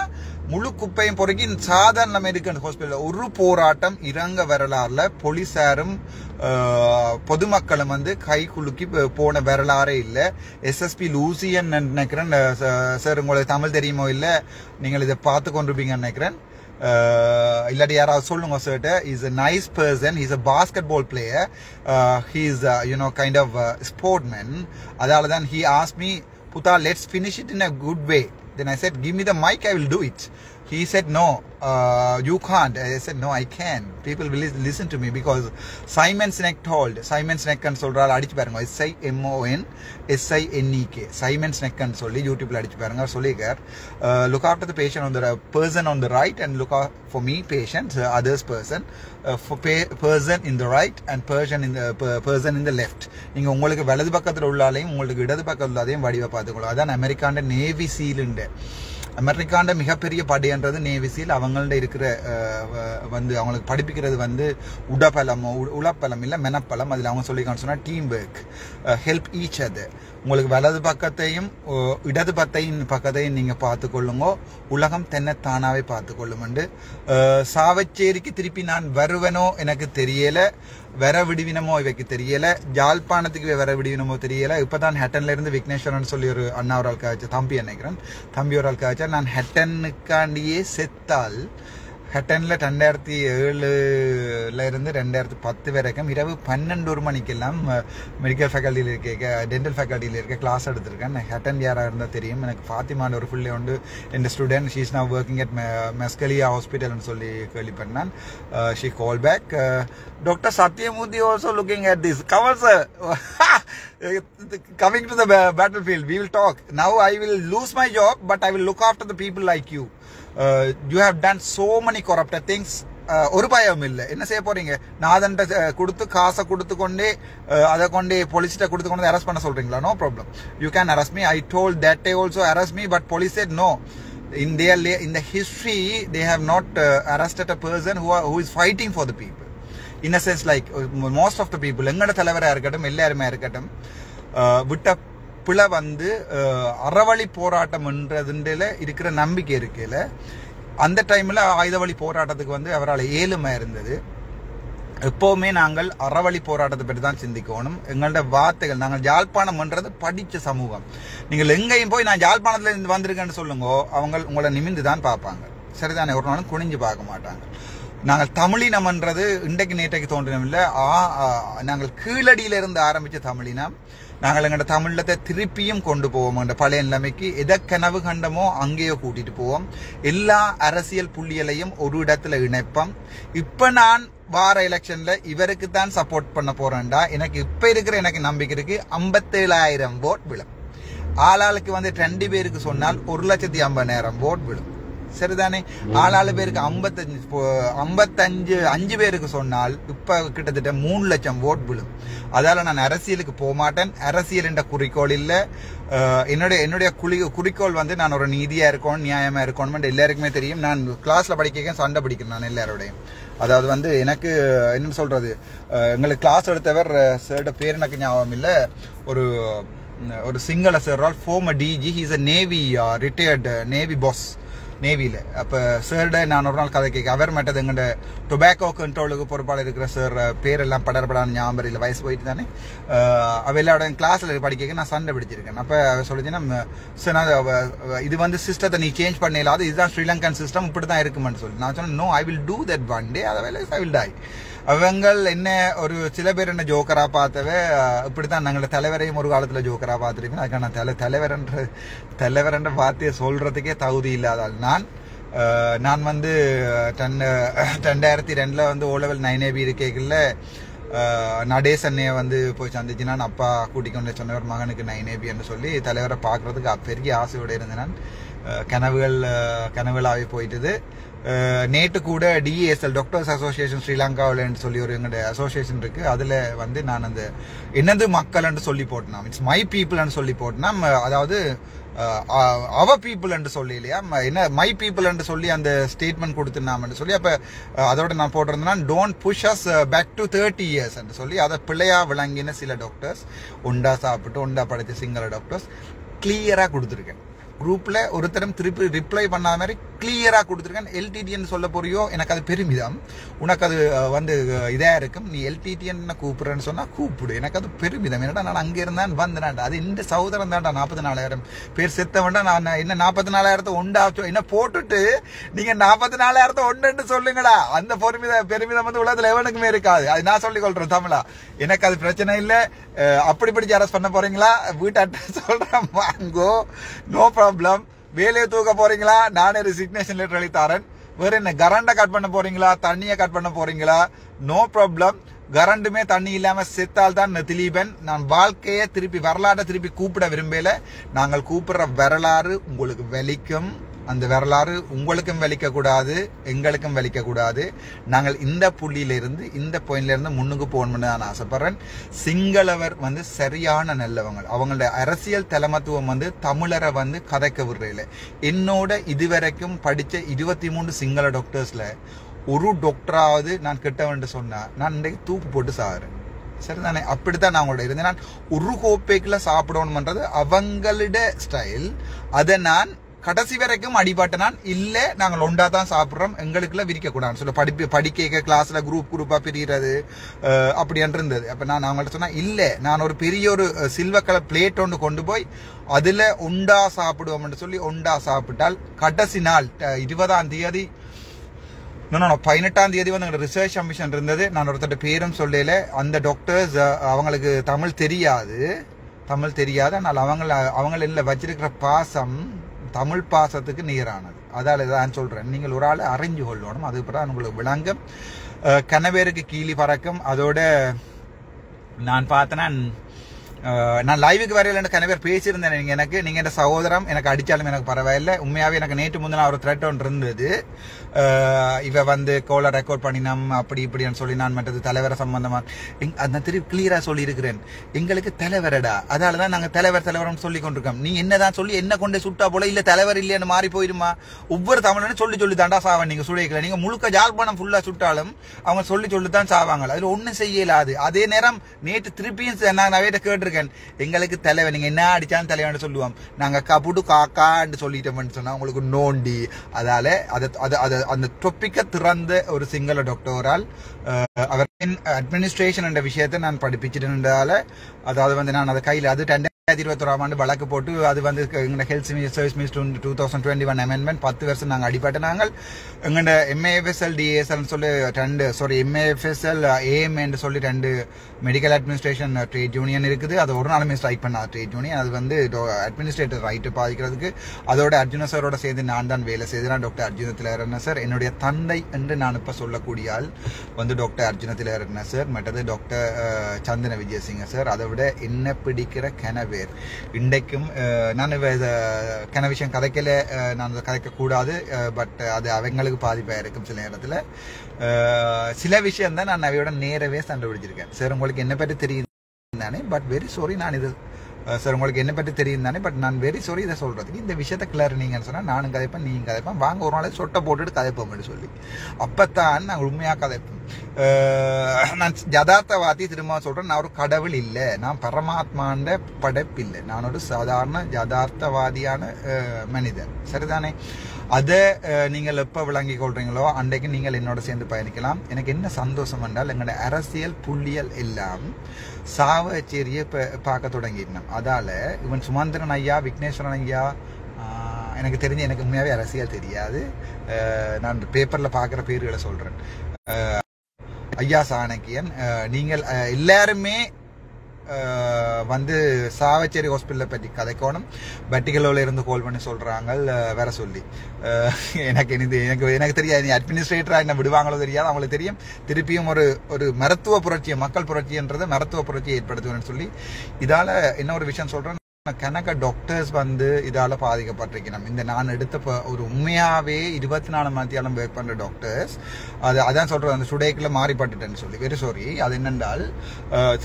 முழு குப்பையும் பொறுக்கி சாதாரண அமெரிக்கன் ஹாஸ்பிட்டல் ஒரு போராட்டம் இறங்க வரலாறுல போலீஸாரும் பொதுமக்களும் வந்து கை குலுக்கி போன வரலாறே இல்லை. SSP லூசியன் நினைக்கிறேன் சார், உங்களுக்கு தமிழ் தெரியுமோ இல்லை, நீங்கள் இதை பார்த்து கொண்டிருப்பீங்கன்னு நினைக்கிறேன். இல்லாட்டி யாராவது சொல்லுங்க சார்ட்ட. Is a nice person, he's a basketball player, he's you know kind of sportman. அதால தான் he asked me, Putha, let's finish it in a good way. Then I said, give me the mic, I will do it. He said, no, you can't. I said, no, I can. People will listen to me because Simon Sinek told. Simon Sinek and சொல்றாரு அடிச்சு பாருங்க. SIMONSINEK. Simon Sinek and சொல்லி YouTubeல அடிச்சு பாருங்க. சொல்லிருக்கார், look after the patient on the person on the right and look out for me patient, others person, for person in the right and person in the left. நீங்க உங்களுக்கு வலது பக்கத்துல உள்ளாலையும் உங்களுக்கு இடது பக்கத்துல உள்ளதையும் வடிவ பார்த்துக்கணும். அதான் அமெரிக்காண்ட நேவி சீலுண்டு. அமெரிக்காண்ட மிகப்பெரிய படைன்றது நேவி சீல். அவங்கள்ட்ட இருக்கிற வந்து அவங்களுக்கு படிப்பிக்கிறது வந்து உளப்பலம் இல்லை மெனப்பலம். அதில் அவங்க சொல்லிக்கான்னு சொன்னால் team work, help each other. உங்களுக்கு வலது பக்கத்தையும் இடது பக்கத்தையும் நீங்கள் பார்த்துக்கொள்ளுங்க, உலகம் தென்னத்தானாவே பார்த்துக்கொள்ளுமெண்டு. சாவச்சேரிக்கு திருப்பி நான் வருவனோ எனக்கு தெரியலை, வர விடுவினமோ இவைக்கு தெரியல, ஜாழ்ப்பாணத்துக்கு வர விடுவினமோ தெரியல. இப்பதான் ஹெட்டன்ல இருந்து விக்னேஸ்வரன் சொல்லி ஒரு அண்ணா ஒரு ஆள் காய்ச்சா, தம்பி நினைக்கிறேன், தம்பி ஒரு ஆள் காய்ச்சா, நான் ஹெட்டனுக்காண்டியே செத்தால் ஹெட்டன்ல 2007 இருந்து 2010 வரைக்கும் இரவு 12 மணிக்கெல்லாம் மெடிக்கல் ஃபேக்கல்ட்டியில் இருக்க டென்டல் ஃபேக்கல்ட்டியில் இருக்க கிளாஸ் எடுத்திருக்கேன். ஹெட்டன் யாராக இருந்தால் தெரியும். எனக்கு ஃபாத்திமான் ஒரு பிள்ளை உண்டு, என் student. She is now working at மெஸ்கலியா ஹாஸ்பிட்டல்னு சொல்லி கேள்விப்பட்டேன். She call back, doctor Sathyamurthy also looking at this. Kamal sir, coming to the battlefield, we will talk. Now I will lose my job, but I will look after the people like you. You have done so many corrupted things. ஒரு பயம் இல்லை. என்ன செய்ய போறீங்க? நாதன்ட்ட கொடுத்து காசை கொடுத்து கொண்டே அதை கொண்டே போலீஸ்கிட்ட கொடுத்து கொண்டு அரெஸ்ட் பண்ண சொல்றீங்களா? No problem, you can arrest me. I told that day also arrest me, but police said no. In the history they have not arrested a person who is fighting for the people. In a sense, like most of the people, எங்கட தலைவராக இருக்கட்டும் எல்லாருமே இருக்கட்டும், விட்ட பிள்ளை வந்து அறவழி போராட்டம்ன்றதுல இருக்கிற நம்பிக்கை இருக்கையில அந்த டைம்ல ஆயுதவழி போராட்டத்துக்கு வந்து அவரால் ஏழுமை இருந்தது. எப்பவுமே நாங்கள் அறவழி போராட்டத்தை பற்றி தான் சிந்திக்கணும். எங்களோட வார்த்தைகள், நாங்கள் யாழ்ப்பாணம்ன்றது படித்த சமூகம். நீங்கள் எங்கேயும் போய் நான் யாழ்ப்பாணத்துல இருந்து வந்திருக்கேன்னு சொல்லுங்க, அவங்க உங்களை நிமிந்து தான் பார்ப்பாங்க. சரிதானே? ஒரு நாளும் குனிஞ்சு பார்க்க மாட்டாங்க. நாங்கள் தமிழினம்ன்றது இன்றைக்கு நேற்றைக்கு தோன்றினமில்லை. நாங்கள் கீழடியிலிருந்து ஆரம்பித்த தமிழினம். நாங்கள் எங்களோட தமிழத்தை திருப்பியும் கொண்டு போவோம். என்ற பழைய நிலைமைக்கு எதை கனவு கண்டமோ அங்கேயோ கூட்டிட்டு போவோம். எல்லா அரசியல் புள்ளிகளையும் ஒரு இடத்துல இணைப்போம். இப்ப நான் வார எலெக்ஷன்ல இவருக்கு தான் சப்போர்ட் பண்ண போறேன்டா, எனக்கு இப்ப இருக்கிற எனக்கு நம்பிக்கை இருக்கு 57,000 ஓட் விழும். ஆளாளுக்கு வந்து 2 பேருக்கு சொன்னால் 1,50,000 ஓட் விழும். சரிதானே? 4 பேருக்கு 5 பேருக்கு சொன்னால் இப்ப கிட்டத்தட்ட 3 லட்சம் ஓட் விழும். அதால நான் அரசியலுக்கு போக மாட்டேன். அரசியல் என்ற குறிக்கோள் இல்ல. என்னுடைய குறிக்கோள் வந்து நான் ஒரு நீதியா இருக்கணும், நியாயமா இருக்கணும். எல்லாருக்குமே தெரியும். நான் கிளாஸ்ல படிக்க சண்டை பிடிக்கிறேன் நான் எல்லாரோடையும். அதாவது வந்து எனக்கு என்ன சொல்றது, எங்களுக்கு கிளாஸ் எடுத்தவர் சாரோட பேர் எனக்கு ஞாபகம் இல்லை. ஒரு Sinhala sir, former DG, he is a Navy retired Navy boss, நேவியில். அப்போ சார்ட நான் ஒரு நாள் கதை கேட்க, அவர் மட்டும் எங்கள்ட டொபாக்கோ கண்ட்ரோலுக்கு பொறுப்பாளர் இருக்கிற சார் பேரெல்லாம் படர்படான ஞாபகம் இல்லை, வயசு போயிட்டு தானே. அவளோட கிளாஸில் படிக்க நான் சண்டை பிடிச்சிருக்கேன். அப்போ அவர் சொல்லிச்சுன்னா, சார் நான் இது வந்து சிஸ்டத்தை நீ சேஞ்ச் பண்ணிடலாது, இதுதான் ஸ்ரீலங்கன் சிஸ்டம், இப்படி தான் இருக்குமென்னு சொல்லி நான் சொன்னேன். No, I will do that one day, otherwise I will die. அவங்கள் என்ன ஒரு சில பேர் என்ன ஜோக்கரா பார்த்தவே, இப்படித்தான் நாங்களோட தலைவரையும் ஒரு காலத்துல ஜோக்கரா பார்த்துருக்கேன். அதுக்கான தலைவரன்ற வார்த்தையை சொல்றதுக்கே தகுதி இல்லாதால் நான் வந்து 2002 வந்து O level 9AB இருக்கைகள்ல நடேஷ் அண்ணையை வந்து போய் சந்திச்சு நான் அப்பா கூட்டிக் கொண்டு சொன்னவர் மகனுக்கு 9AB என்று சொல்லி தலைவரை பார்க்கறதுக்கு பெரிய ஆசையோடு இருந்தேன். நான் கனவுகளாகவே போயிட்டுது. நேற்று கூட DASL டாக்டர்ஸ் அசோசியேஷன் ஸ்ரீலங்காவில் சொல்லி ஒரு எங்களுடைய அசோசியேஷன் இருக்கு. அதுல வந்து நான் அந்த என்னது மக்கள் என்று சொல்லி போட்டேன், இட்ஸ் மை பீப்புள் சொல்லி போட்டேன். அதாவது அவர் பீப்புள் என்று சொல்லி இல்லையா, என்ன மை பீப்புள் என்று சொல்லி அந்த ஸ்டேட்மெண்ட் கொடுத்துனாம் சொல்லி. அப்ப அதோட நான் போட்டிருந்தேன், don't push us back to 30 years என்று சொல்லி. அதை பிள்ளையா விளங்கின சில டாக்டர்ஸ், உண்டா சாப்பிட்டு உண்டா படித்த சிங்கள டாக்டர்ஸ் கிளியரா கொடுத்துருக்கேன். குரூப்ல ஒருத்தரும் திருப்பி ரிப்ளை பண்ணாத மாதிரி கிளியரா கொடுத்துருக்கேன். LTTN சொல்ல போறியோ, எனக்கு அது பெருமிதம். உனக்கு அது வந்து இதா இருக்கும், நீ LTTN கூப்பிடுறேன்னு சொன்னா கூப்பிடு, எனக்கு அது பெருமிதம். என்னடா நான் அங்க இருந்தான் வந்தேன்டா, அது இந்த சகோதரன் தான்டா 44,000 பேர் செத்த வேண்டாம். நான் என்ன 44,000 ஒண்டாச்சோ என்ன போட்டுட்டு நீங்க 44,000 ஒன்று சொல்லுங்கடா. அந்த பெருமிதம் வந்து உலகத்துல எவனுக்குமே இருக்காது. அது நான் சொல்லிக் கொள்றேன் தமிழா, எனக்கு அது பிரச்சனை இல்லை. அப்படி படிச்சு அரெஸ்ட் பண்ண போறீங்களா, வீட்டு அட்ரஸ் சொல்றேன், வாங்கோ, நோ ப்ராப்ளம். வேலையை தூக்க போறீங்களா, நானே ரெசிக்னேஷன் லெட்டர் எழுதி தரேன். வேற என்ன, கரண்ட கட் பண்ண போறீங்களா, தண்ணியை கட் பண்ண போறீங்களா, நோ ப்ராப்ளம். கரண்டுமே தண்ணி இல்லாம செத்தால் தான் திலீபன். நான் வாழ்க்கையை திருப்பி வரலாற்றை திருப்பி கூப்பிட விரும்பல. நாங்கள் கூப்பிடுற வரலாறு உங்களுக்கு வலிக்கும். அந்த வரலாறு உங்களுக்கும் வலிக்க கூடாது, எங்களுக்கும் வலிக்க கூடாது. நாங்கள் இந்த புள்ளியிலிருந்து இந்த பாயிண்ட்ல இருந்து முன்னுக்கு போகணும்னு நான் ஆசைப்படுறேன். சிங்களவர் சரியான நல்லவங்க. அவங்களோட அரசியல் தலைமத்துவம் தமிழரை கதைக்க விடுறதில்ல. என்னோட இதுவரைக்கும் படிச்ச 23 சிங்கள டாக்டர்ஸ்ல ஒரு டாக்டராவது நான் கிட்டவன்ட்டு சொன்னா நான் இன்றைக்கு தூக்கு போட்டு சாகுறேன். சரிதானே? அப்படித்தான் நான் அவங்களோட இருந்தேன். நான் ஒரு கோப்பைக்குள்ள சாப்பிடணும்ன்றது அவங்களோட ஸ்டைல். அதை நான் கடைசி வரைக்கும் அடிபாட்ட நான் இல்ல, நாங்கள் ஒண்டா தான் சாப்பிட்றோம், எங்களுக்குள்ள விரிக்க கூடாதுன்னு சொல்ல படிக்க கிளாஸ்ல குரூப்பா பிரிகிறது அப்படி என்று இருந்தது. அப்ப நான் அவங்கள்ட்ட சொன்னா இல்ல, நான் ஒரு பெரிய ஒரு சில்வர் கலர் பிளேட் ஒன்று கொண்டு போய் அதுல ஒண்டா சாப்பிடுவோம்னு சொல்லி ஒண்டா சாப்பிட்டால் கடைசி நாள் 20ஆம் தேதி 18ஆம் தேதி எங்களோட ரிசர்ச் கமிஷன் இருந்தது. நான் ஒருத்தர் பேரும் சொல்லல. அந்த டாக்டர்ஸ் அவங்களுக்கு தமிழ் தெரியாது. ஆனால் அவங்க இல்ல வச்சிருக்கிற பாசம் தமிழ் பாசத்துக்கு நீரானது. அதால தான் சொல்றேன், நீங்கள் ஒரு ஆளை அறிஞ்சு கொள்ளணும். அதுக்கப்புறம் உங்களுக்கு விளங்கும். கனவேருக்கு கீழி பறக்கும். அதோட நான் பார்த்தேன்னா நான் லைவுக்கு வரையில கனவேர் பேசியிருந்தேன். நீங்க என் சகோதரம் எனக்கு அடிச்சாலும் எனக்கு பரவாயில்லை. உண்மையாவே எனக்கு நேற்று முந்தின ஒரு த்ரெட் ஒன்று இருந்தது. இவ கோலை ரெக்கார்ட் பண்ணினோம் அப்படி இப்படின்னு சொல்லி நான் மற்றது தலைவரை சம்பந்தமா அந்த திருப்பி கிளியரா சொல்லி இருக்கிறேன். எங்களுக்கு தலைவரடா, அதாலதான் நாங்க தலைவர்னு சொல்லி கொண்டிருக்கோம். நீங்க என்னதான் சொல்லி என்ன கொண்டு சுட்டா போல இல்ல தலைவர் இல்லைன்னு மாறி போயிருமா? ஒவ்வொரு தமிழனும் சொல்லி தாண்டா சாவான். நீங்க சுடைக்கல, நீங்க முழுக்க ஜாழ்ப்பாணம் ஃபுல்லா சுட்டாலும் அவங்க சொல்லித்தான் சாவாங்க. அதுல ஒண்ணும் செய்யலாது. அதே நேரம் நேற்று திருப்பியும் நான் நவேட்ட கேட்டிருக்கேன், எங்களுக்கு தலைவர் நீங்க என்ன அடிச்சாலும் தலைவன் சொல்லுவோம், நாங்க கபுடு காக்கான்னு சொல்லிட்டோம்னு சொன்னா உங்களுக்கு நோண்டி. அதால அந்த டொப்பிக்க திறந்த ஒரு சிங்கள டாக்டரால் அவரின் அட்மினிஸ்ட்ரேஷன் என்ற விஷயத்தை நான் படிப்பிச்சிருந்தால, அதாவது நான் அதை கையில் அது 2021ஆம் ஆண்டு வழக்கு போட்டு அது எங்க ஹெல்த் சர்வீஸ் மினிஸ்டர் 2021 அமெண்ட்மெண்ட் 10 வருஷம் நாங்கள் அடிப்பட்ட. நாங்கள் எங்கள்ட MAFSL DASL சொல்லி MAFSL AM சொல்லி 2 மெடிக்கல் அட்மினிஸ்ட்ரேஷன் ட்ரேட் யூனியன் இருக்குது. அது ஒரு நாளுமே ஸ்ட்ரைக் பண்ண ட்ரேட் யூனியன். அது அட்மினிஸ்ட்ரேட்டிவ் ரைட்டு பாதிக்கிறதுக்கு. அதோட அர்ஜுன சாரோட சேர்ந்து நான் தான் வேலை செய்தேன். டாக்டர் அர்ஜுன திலகரட்ன சார் என்னுடைய தந்தை என்று நான் இப்ப சொல்லக்கூடிய ஆள் டாக்டர் அர்ஜுன திலகரட்ன சார், மற்றது டாக்டர் சந்தன விஜயசிங்க சார். அதை விட என்ன பிடிக்கிற கனவேர் இன்றைக்கும் நான் கன விஷயம் கதைக்கல, நான் கதைக்க கூடாது. பட் அது அவங்களுக்கு பாதிப்பா இருக்கும். சில நேரத்துல சில விஷயம் தான் நான் அவையோட நேரவே சண்டை பிடிச்சிருக்கேன். சார் உங்களுக்கு என்ன பற்றி தெரியும் தானே, பட் வெரி சாரி நான் இது சார் உங்களுக்கு என்ன பற்றி தெரியும் தானே, பட் நான் வெரி சாரி இதை சொல்றதுக்கு. இந்த விஷயத்த கிளர் நீங்கன்னு சொன்னா நானும் கதைப்பேன், நீங்க கதைப்பேன், வாங்க ஒரு நாளை சொட்டை போட்டுட்டு கதைப்போம்னு சொல்லி அப்பத்தான் நான் உண்மையா கதைப்பேன். நான் யதார்த்தவாதி திரும்ப சொல்றேன், நான் ஒரு கடவுள் இல்லை, நான் பரமாத்மாண்ட படைப்பு இல்லை, நான் ஒரு சாதாரண யதார்த்தவாதியான மனிதன். சரிதானே? அதை நீங்கள் எப்போ விளங்கி கொள்றீங்களோ அன்றைக்கு நீங்கள் என்னோட சேர்ந்து பயணிக்கலாம். எனக்கு என்ன சந்தோஷம் என்றால் எங்களோட அரசியல் புள்ளியல் எல்லாம் சாவச்சேரியை பார்க்க தொடங்கிடணும். அதால இவன் சுமந்திரன் ஐயா, விக்னேஸ்வரன் ஐயா, எனக்கு தெரிஞ்சு எனக்கு உண்மையாவே அரசியல் தெரியாது. நான் பேப்பர்ல பார்க்குற பேர்களை சொல்றேன். ஐயா சாணக்கியன், நீங்கள் எல்லாருமே சாவச்சேரி ஹாஸ்பிட்டலை பற்றி கதைக்கணும். பட்டிகளோல இருந்து கால் பண்ணி சொல்றாங்க வேற சொல்லி. எனக்கு தெரியாது, அட்மினிஸ்ட்ரேட்டரா என்ன விடுவாங்களோ தெரியாது. அவங்களுக்கு தெரியும் திருப்பியும் ஒரு மருத்துவ புரட்சியை, மக்கள் புரட்சின்றதை மருத்துவ புரட்சியை ஏற்படுத்துவேன்னு சொல்லி. இதால என்ன ஒரு விஷயம் சொல்றேன், கணக்க டாக்டர்ஸ் இதால பாதிக்கப்பட்டிருக்கணும். இந்த நான் எடுத்த ஒரு உண்மையாவே 24 மணி நேரம் ஒர்க் பண்ற டாக்டர்ஸ் அதான் சொல்றது, அந்த சுடேக்குள்ள மாறிப்பட்டுட்டேன்னு சொல்லி. Very sorry. அது என்னென்றால்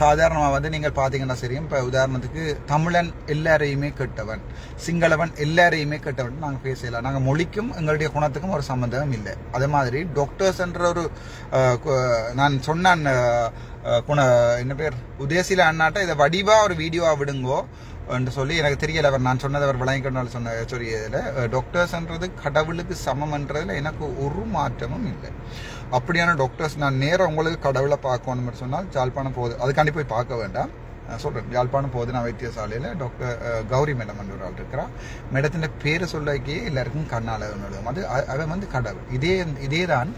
சாதாரணமா நீங்கள் பாத்தீங்கன்னா சரியும். இப்ப உதாரணத்துக்கு தமிழன் எல்லாரையுமே கெட்டவன், சிங்களவன் எல்லாரையுமே கெட்டவன் நாங்க பேசலாம். நாங்க மொழிக்கும் எங்களுடைய குணத்துக்கும் ஒரு சம்பந்தம் இல்லை. அதே மாதிரி டாக்டர்ஸ் என்ற ஒரு நான் சொன்னான் என்ன பேர் உதயசீல அண்ணாட்ட இதை வடிவா ஒரு வீடியோவா விடுங்கோ என்று சொல்லி. எனக்கு தெரியல அவர் நான் சொன்னதை அவர் விளங்கிக்கொண்டாலும் சொன்ன சொல்லி. இதில் டாக்டர்ஸ்ன்றது கடவுளுக்கு சமம்ன்றதுல எனக்கு ஒரு மாற்றமும் இல்லை. அப்படியான டாக்டர்ஸ் நான் நேரம் உங்களுக்கு கடவுளை பார்க்கணும்னு சொன்னால் ஜாழ்ப்பாணம் போகுது, அதுக்காண்டி போய் பார்க்க வேண்டாம். சொல்றேன், யாழ்ப்பாணம் போதுனா வைத்தியசாலையில டாக்டர் கௌரி மேடம் என்ற ஒரு ஆள் இருக்கிறா. மேடத்தின் பேரை சொல்லக்கே எல்லாருக்கும் கண்ணால அது அவன் கடவுள். இதேதான்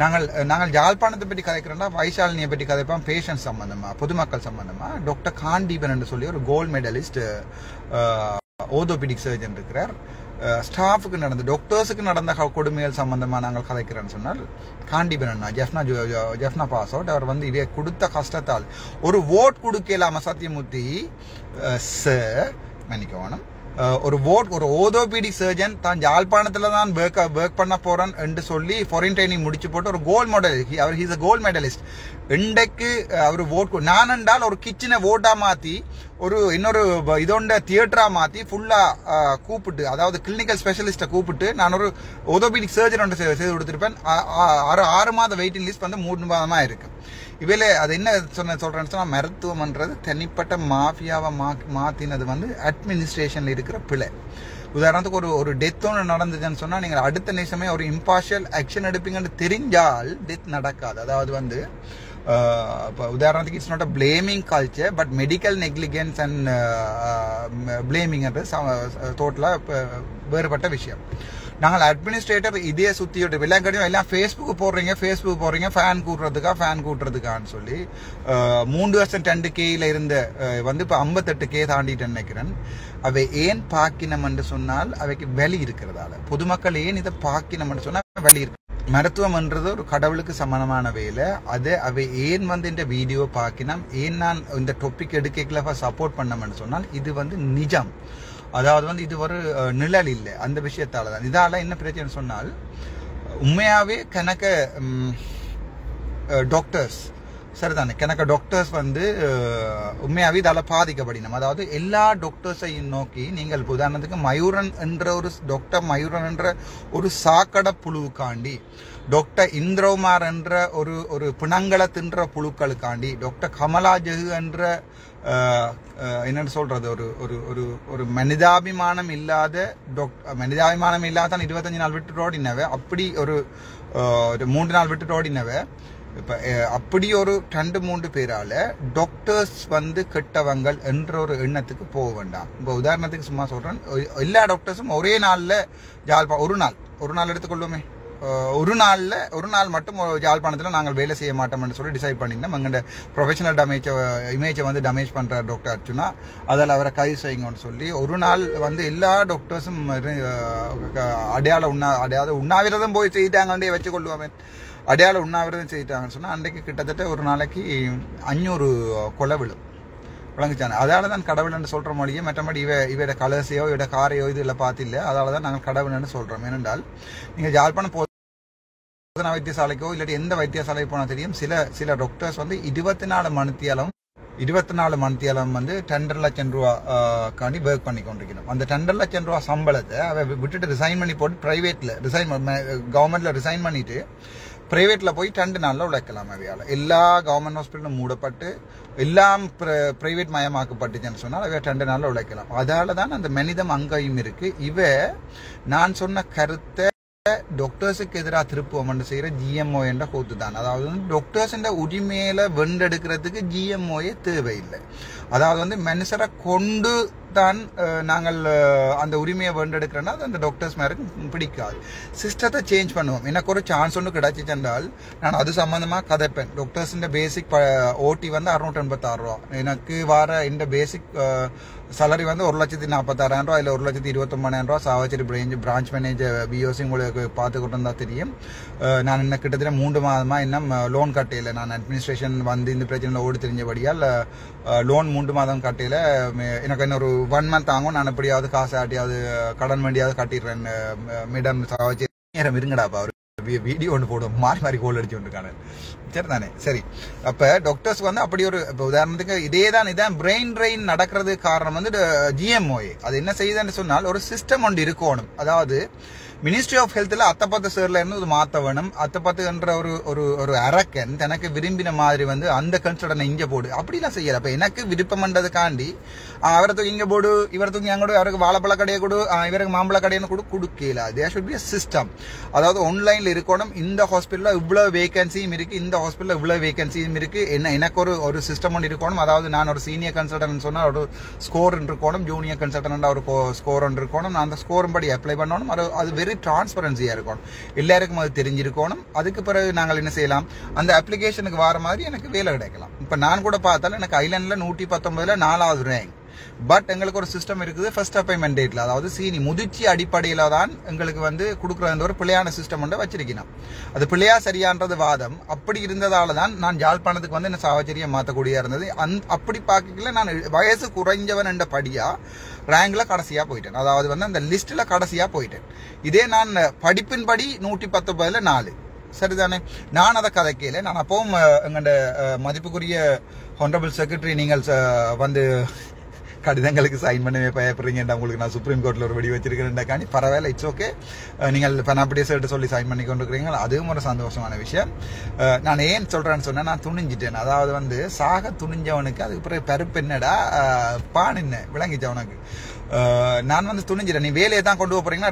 நாங்கள் யாழ்ப்பாணத்தை பற்றி கதைக்கிறோம்னா வைசாலினியை பற்றி கதைப்போம். பேஷண்ட் சம்பந்தமா, பொதுமக்கள் சம்பந்தமா டாக்டர் காண்டீபன் என்று சொல்லி ஒரு கோல்டு மெடலிஸ்ட் ஓர்த்தோபெடிக் சர்ஜன் இருக்கிறார். ஸ்டாஃபுக்கு நடந்த டாக்டர்ஸுக்கு நடந்த கொடுமைகள் சம்பந்தமாக நாங்கள் கதைக்கிறேன்னு சொன்னால் காண்டிபனா ஜெஃப்னா பாஸ் அவுட் அவர் வந்து இதை கொடுத்த கஷ்டத்தால் ஒரு ஓட் கொடுக்கலாம சத்தியமூர்த்தி சார் மன்னிக்கணும் ஒரு ஓட் ஒரு ஓதோபீடிக் சர்ஜன் தான் யாழ்ப்பாணத்தில் தான் ஒர்க் பண்ண போறேன் என்று சொல்லி ஃபாரின் ட்ரைனிங் முடிச்சு போட்டு ஒரு கோல்டு மெடலிஸ்ட் அவர் ஹீஸ் அ கோல்டு மெடலிஸ்ட் இன்றைக்கு அவர் ஓட் நான் என்றால் ஒரு கிச்சனை ஓட்டா மாற்றி ஒரு இன்னொரு இதோண்ட தியேட்டரா மாற்றி ஃபுல்லாக கூப்பிட்டு அதாவது கிளினிக்கல் ஸ்பெஷலிஸ்ட்டை கூப்பிட்டு நான் ஒரு ஓதோபீடிக் சர்ஜன் ஒன்று செய்து கொடுத்துருப்பேன் 6 மாத வெயிட்டிங் லிஸ்ட் வந்து 3 மாதமாக இருக்கு இவையில அது என்ன சொல்றேன்னு சொன்னா மருத்துவம்ன்றது தனிப்பட்ட மாஃபியாவை மாத்தினது வந்து அட்மினிஸ்ட்ரேஷன்ல இருக்கிற பிழை உதாரணத்துக்கு ஒரு டெத் ஒன்று நடந்துச்சுன்னு சொன்னா நீங்க அடுத்த நிமிஷமே ஒரு இம்பார்ஷியல் ஆக்ஷன் எடுப்பீங்கன்னு தெரிஞ்சால் டெத் நடக்காது அதாவது வந்து உதாரணத்துக்கு it's not a blaming culture but medical negligence and பிளேமிங்ன்றது டோட்டலாக வேறுபட்ட விஷயம் நாங்கள் அட்மினிஸ்ட்ரேட்டர் இதே சுற்றிட்டு எல்லாம் ஃபேஸ்புக் போடுறீங்க ஃபேன் கூட்டுறதுக்கான்னு சொல்லி 3 வருஷம் 2K இருந்த வந்து இப்போ 58K தாண்டிட்டு நினைக்கிறேன் அவை ஏன் பாக்கினம் என்று சொன்னால் அவைக்கு வெளி இருக்கிறதால பொதுமக்கள் ஏன் இதை பாக்கினம் என்று சொன்னால் வெளி இருக்கு மருத்துவம்ன்றது ஒரு கடவுளுக்கு சமானமான வேலை அது அவை ஏன் வந்து இந்த வீடியோ பார்க்கினோம் ஏன் நான் இந்த டாபிக் எடுக்கல சப்போர்ட் பண்ணோம்னு சொன்னால் இது வந்து நிஜம் அதாவது வந்து இது ஒரு நிழல் இல்லை அந்த விஷயத்தால தான் இதால என்ன பிரச்சனை சொன்னால் உண்மையாவே கணக்க டாக்டர்ஸ் சரிதானே கணக்க டாக்டர்ஸ் வந்து உண்மையாவே இதால பாதிக்கப்படினோம் அதாவது எல்லா டாக்டர்ஸையும் நோக்கி நீங்கள் உதாரணத்துக்கு மயூரன் என்ற ஒரு டாக்டர் மயூரன் என்ற ஒரு சாக்கடை புழுவுக்காண்டி டாக்டர் இந்திரகுமார் என்ற ஒரு பிணங்களை தின்ற புழுக்களுக்காண்டி டாக்டர் கமலா ஜெகு என்ற என்னன்னு சொல்றது ஒரு மனிதாபிமானம் இல்லாத மனிதாபிமானம் இல்லாத 25 நாள் விட்டு ஓடினவ அப்படி ஒரு 3 நாள் விட்டு ஓடினவ இப்ப அப்படி ஒரு 2-3 பேரால டாக்டர்ஸ் வந்து கெட்டவங்கள் என்ற ஒரு எண்ணத்துக்கு போக வேண்டாம் இப்போ உதாரணத்துக்கு சும்மா சொல்றேன் எல்லா டாக்டர்ஸும் ஒரே நாள்ல ஒரு நாள் எடுத்துக்கொள்ளுமே ஒரு நாள் மட்டும் யாழ்ப்பாணத்தில் நாங்கள் வேலை செய்ய மாட்டோம்னு சொல்லி டிசைட் பண்ணியிருந்தோம் எங்கள்ட ப்ரொஃபஷனல் இமேஜை வந்து டேமேஜ் பண்ற டாக்டர் அர்ச்சுனா அதில் அவரை கைது செய்யுங்கன்னு சொல்லி ஒரு நாள் வந்து எல்லா டாக்டர்ஸும் அடையாள உண்ணாவிரதம் போய் செய்யிட்டாங்கன்னே வச்சு கொள்ளுவாங்க அடையாள உண்ணாவிரதம் செய்யிட்டாங்கன்னு சொன்னால் அன்றைக்கு கிட்டத்தட்ட ஒரு நாளைக்கு 500 கொலை விழும் விளங்குச்சானே அதால தான் கடவுள்னு சொல்ற மொழியே மற்றபடி இவட கலர்ஸையோ இவட காரையோ இது இல்லை பார்த்தில்லை அதால தான் நாங்கள் கடவுள்னு சொல்றோம் ஏனென்றால் நீங்கள் யாழ்ப்பாணம் போதனா வைத்தியசாலைக்கோ இல்லாட்டி எந்த வைத்தியசாலைக்கு போனால் தெரியும் சில டாக்டர்ஸ் வந்து 24 மணித்தியாலம் வந்து 2.5 லட்சம் ரூபா காண்டி ஒர்க் பண்ணி கொண்டிருக்கணும் அந்த 2.5 லட்சம் ரூபா சம்பளத்தை அவ விட்டுட்டு ரிசைன் பண்ணி போட்டு பிரைவேட்ல கவர்மெண்ட்ல ரிசைன் பண்ணிட்டு பிரைவேட்ல போய் 2 நாள்ல உழைக்கலாம் அவையால எல்லா கவர்மெண்ட் ஹாஸ்பிட்டலும் மூடப்பட்டு எல்லாம் பிரைவேட் மயமாக்கப்பட்டுச்சுன்னு சொன்னால் அவை 2 நாள்ல உழைக்கலாம் அதால தான் அந்த மனிதம் அங்கேயும் இருக்கு நான் சொன்ன கருத்தை டாக்டர்ஸுக்கு எதிராக திருப்புவம் செய்யற GMO என்ற கூத்து தான் அதாவது டாக்டர்ஸ் உரிமையில வெண்டெடுக்கிறதுக்கு GMOயே தேவையில்லை அதாவது வந்து மனுஷரை கொண்டு தான் நாங்கள் அந்த உரிமையை வெண்டெடுக்கிறோன்னா அது அந்த டாக்டர்ஸ் மேருக்கு பிடிக்காது சிஸ்டத்தை சேஞ்ச் பண்ணுவோம் எனக்கு ஒரு சான்ஸ் ஒன்று கிடைச்சிச்சென்றால் நான் அது சம்பந்தமாக கதைப்பேன் டாக்டர்ஸ் பேசிக் ஓடி வந்து 686 ரூபா எனக்கு வர இந்த பேசிக் salary வந்து 1,46,000 ரூபா இல்ல 1,29,000 ரூபா சாவச்சேரி பிரான்ச் மேனேஜர் BOC உங்களுக்கு பார்த்துக்கிட்டு இருந்தா தெரியும் நான் என்ன கிட்டத்தட்ட 3 மாதமா இன்னும் லோன் கட்டையில நான் அட்மினிஸ்ட்ரேஷன் வந்து இந்த பிரச்சனையில ஓடி தெரிஞ்சபடியால் லோன் 3 மாதம் கட்டையில எனக்கு இன்னொரு 1 மந்த் ஆகும் நான் எப்படியாவது காசு ஆட்டியாவது கடன் வேண்டியாவது கட்டிடுறேன் மேடம் சாவச்சேரி நேரம் இருங்கடாப்பா அவரு வீடியோ ஒன்று போடுவோம் மாறி கோல் அடிச்சு கொண்டிருக்காங்க சரி தானே சரி அப்ப டாக்டர்ஸ் வந்து அப்படி ஒரு உதாரணத்துக்கு இதான் பிரெயின் ட்ரெயின் நடக்கிறது காரணம் வந்து GMOA அது என்ன செய்யுதுன்னு சொன்னால் ஒரு சிஸ்டம் ஒன்று இருக்கணும் அதாவது மினிஸ்ட்ரி ஆஃப் ஹெல்த்ல அத்தப்பத்து சேர்ல இருந்து ஒரு மாத்த வேணும் அத்தப்பத்துன்ற ஒரு அரக்கன் தனக்கு விரும்பின மாதிரி வந்து அந்த கன்சல்டனை இங்க போடு அப்படிலாம் செய்யல அப்ப எனக்கு விருப்பம் பண்றதுக்காண்டி அவரை தூக்கி இங்க போடு இவரை தூக்கி அங்க கொடு அவருக்கு வாழைப்பழ கடையை கொடு இவருக்கு மாம்பழ கடையை கூட கொடுக்கல தேர் ஷுட் பி சிஸ்டம் அதாவது ஆன்லைன்ல இருக்கணும் இந்த ஹாஸ்பிட்டல்ல இவ்வளவு வேகன்சியும் இருக்கு இந்த ஹாஸ்பிட்டல்ல இவ்வளவு வேகன்சியும் இருக்கு எனக்கு ஒரு சிஸ்டம் ஒன்று இருக்கணும் அதாவது நான் ஒரு சீனியர் கன்சல்டன்ட் சொன்னா ஒரு ஸ்கோர் இருக்கணும் ஜூனியர் கன்சல்டன்ட் ஒரு ஸ்கோர் ஒன்று இருக்கணும் நான் அந்த ஸ்கோர் படி அப்ளை பண்ணணும் அது வெரி டிரான்ஸ்பரன்சியா இருக்கணும் எல்லாருக்கும் அது தெரிஞ்சிருக்கணும் அதுக்கு பிறகு நாங்கள் என்ன செய்யலாம் அந்த அப்ளிகேஷனுக்கு வர மாதிரி எனக்கு வேலை கிடைக்கலாம் இப்ப நான் கூட பார்த்தாலும் எனக்கு ஐலண்ட்ல 119ல 4வது ரேங்க் பட் எங்களுக்கு ஒரு சிஸ்டம் இருக்குது ஃபர்ஸ்ட் அப்பாயின்மெண்ட் டேட்ல, அதாவது சீனி முதிர்ச்சி அடிப்படையில தான் எங்களுக்கு வந்து கொடுக்குற ஒரு பிள்ளையான சிஸ்டம் ஒன்று வச்சிருக்கணும். அது பிள்ளையா சரியான்றது வாதம். அப்படி இருந்ததால தான் நான் யாழ்ப்பாணத்துக்கு வந்து என்ன சாவச்சேரியை மாற்றக்கூடியா இருந்தது. அப்படி பார்க்கல நான் வயசு குறைஞ்சவன் என்ற படியா ரேங்க்ல கடைசியா போயிட்டேன், அதாவது வந்து அந்த லிஸ்ட்ல கடைசியா போயிட்டேன். இதே நான் படிப்பின் படி 119ல 4. சரிதானே? நான் அதை கதைக்கல. நான் அப்பவும் எங்கள்ட மதிப்புக்குரிய ஹானரபிள் செக்ரட்டரி நீங்கள் வந்து கடிதங்களுக்கு சைன் பண்ணவே பயப்படுறீங்கடா, உங்களுக்கு நான் சுப்ரீம் கோர்ட்ல ஒரு வெடி வச்சிருக்கேன்டாக்காண்டி பரவாயில்ல, இட்ஸ் ஓகே. நீங்கள் பனாப்படியை சொல்லி சைன் பண்ணி கொண்டிருக்கிறீங்க, அதுவும் ஒரு சந்தோஷமான விஷயம். நான் ஏன் சொல்றேன்னு சொன்னா, நான் துணிஞ்சிட்டேன். அதாவது வந்து சாக துணிஞ்சவனுக்கு அதுக்கு பிறகு பருப்பு என்னடா பான் என்ன விளங்கிச்ச உனக்கு. நான் வந்து துணிஞ்சிட்டேன். நீ வேலையை தான் கொண்டு போறீங்கன்னா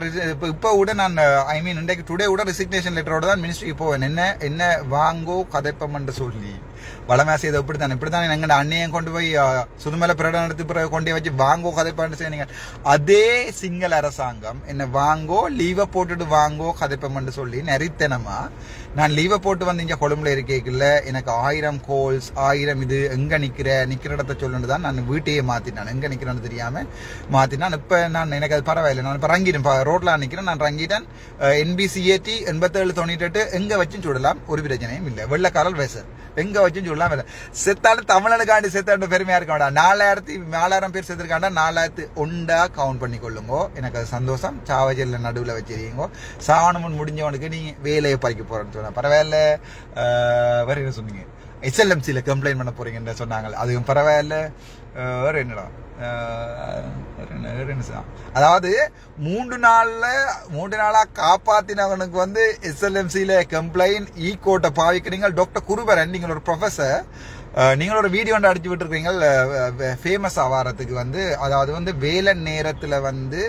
இப்போ கூட நான் ஐ மீன் இன்றைக்கு டுடே கூட ரெசிக்னேஷன் லெட்டரோட தான் மினிஸ்ட்ரிக்கு போவேன். என்ன வாங்கோ கதைப்பம்னு சொல்லி வளமே செய்த இப்படித்தான் எங்க அண்ணையும் கொண்டு போய் சுதுமலை பிரகடனம் எடுத்து பிறகு கொண்டே வச்சு வாங்கோ கதைப்பான்னு செய்யுங்க. அதே சிங்கள அரசாங்கம் என்ன வாங்கோ லீவை போட்டுட்டு வாங்கோ கதைப்பம்னு சொல்லி நெறித்தனமா நான் லீவை போட்டு வந்து இங்க கொழும்புல இருக்கேக்குள்ள எனக்கு 1000 கோல்ஸ் 1000 இது எங்க நிக்கிற இடத்த சொல்லுன்னு தான் நான் வீட்டையே மாத்தினான். எங்க நிக்கிறேன்னு தெரியாம மாத்தினான். இப்ப நான் எனக்கு அது பரவாயில்லை, நான் இப்ப ரங்கிட்டேன், ரோட்ல நிக்கிறேன், நான் ரங்கிட்டேன். NBCAT 8798 எங்க வச்சும் சுடலாம், ஒரு பிரச்சனையும் இல்லை. வெள்ளக்காரல் வேசர் எங்க வச்சும் சொல்லலாம். செத்தாலும் தமிழனுக்காண்டி செத்தாண்டு பெருமையா இருக்க வேண்டாம். 4000 பேர் செத்துருக்காண்டா 4001 கவுண்ட் பண்ணி கொள்ளுங்கோ. எனக்கு அது சந்தோஷம். சாவஜல்ல நடுவில் வச்சிருக்கீங்க. சாவணமுன் முடிஞ்சவனுக்கு நீ வேலையை பறிக்க போறேன்னு சொன்ன பரவாயில்ல. வேற என்ன சொன்னீங்க? SLMCல கம்ப்ளைண்ட் பண்ண போறீங்கன்னு சொன்னாங்க, அதுவும் பரவாயில்ல. வேற என்னடா அதாவது 3 நாளா காப்பாத்தினவனுக்கு வந்து SLMCல கம்ப்ளைண்ட் ஈகோட்டை பாவிக்கிறீங்க. டாக்டர் குருபரன், நீங்கள் ஒரு ப்ரொஃபசர், நீங்கள் ஒரு வீடியோ ஒன்று அடிச்சு விட்டுருக்கீங்க ஃபேமஸ் ஆவாரத்துக்கு வந்து, அதாவது வந்து வேலை நேரத்தில் வந்து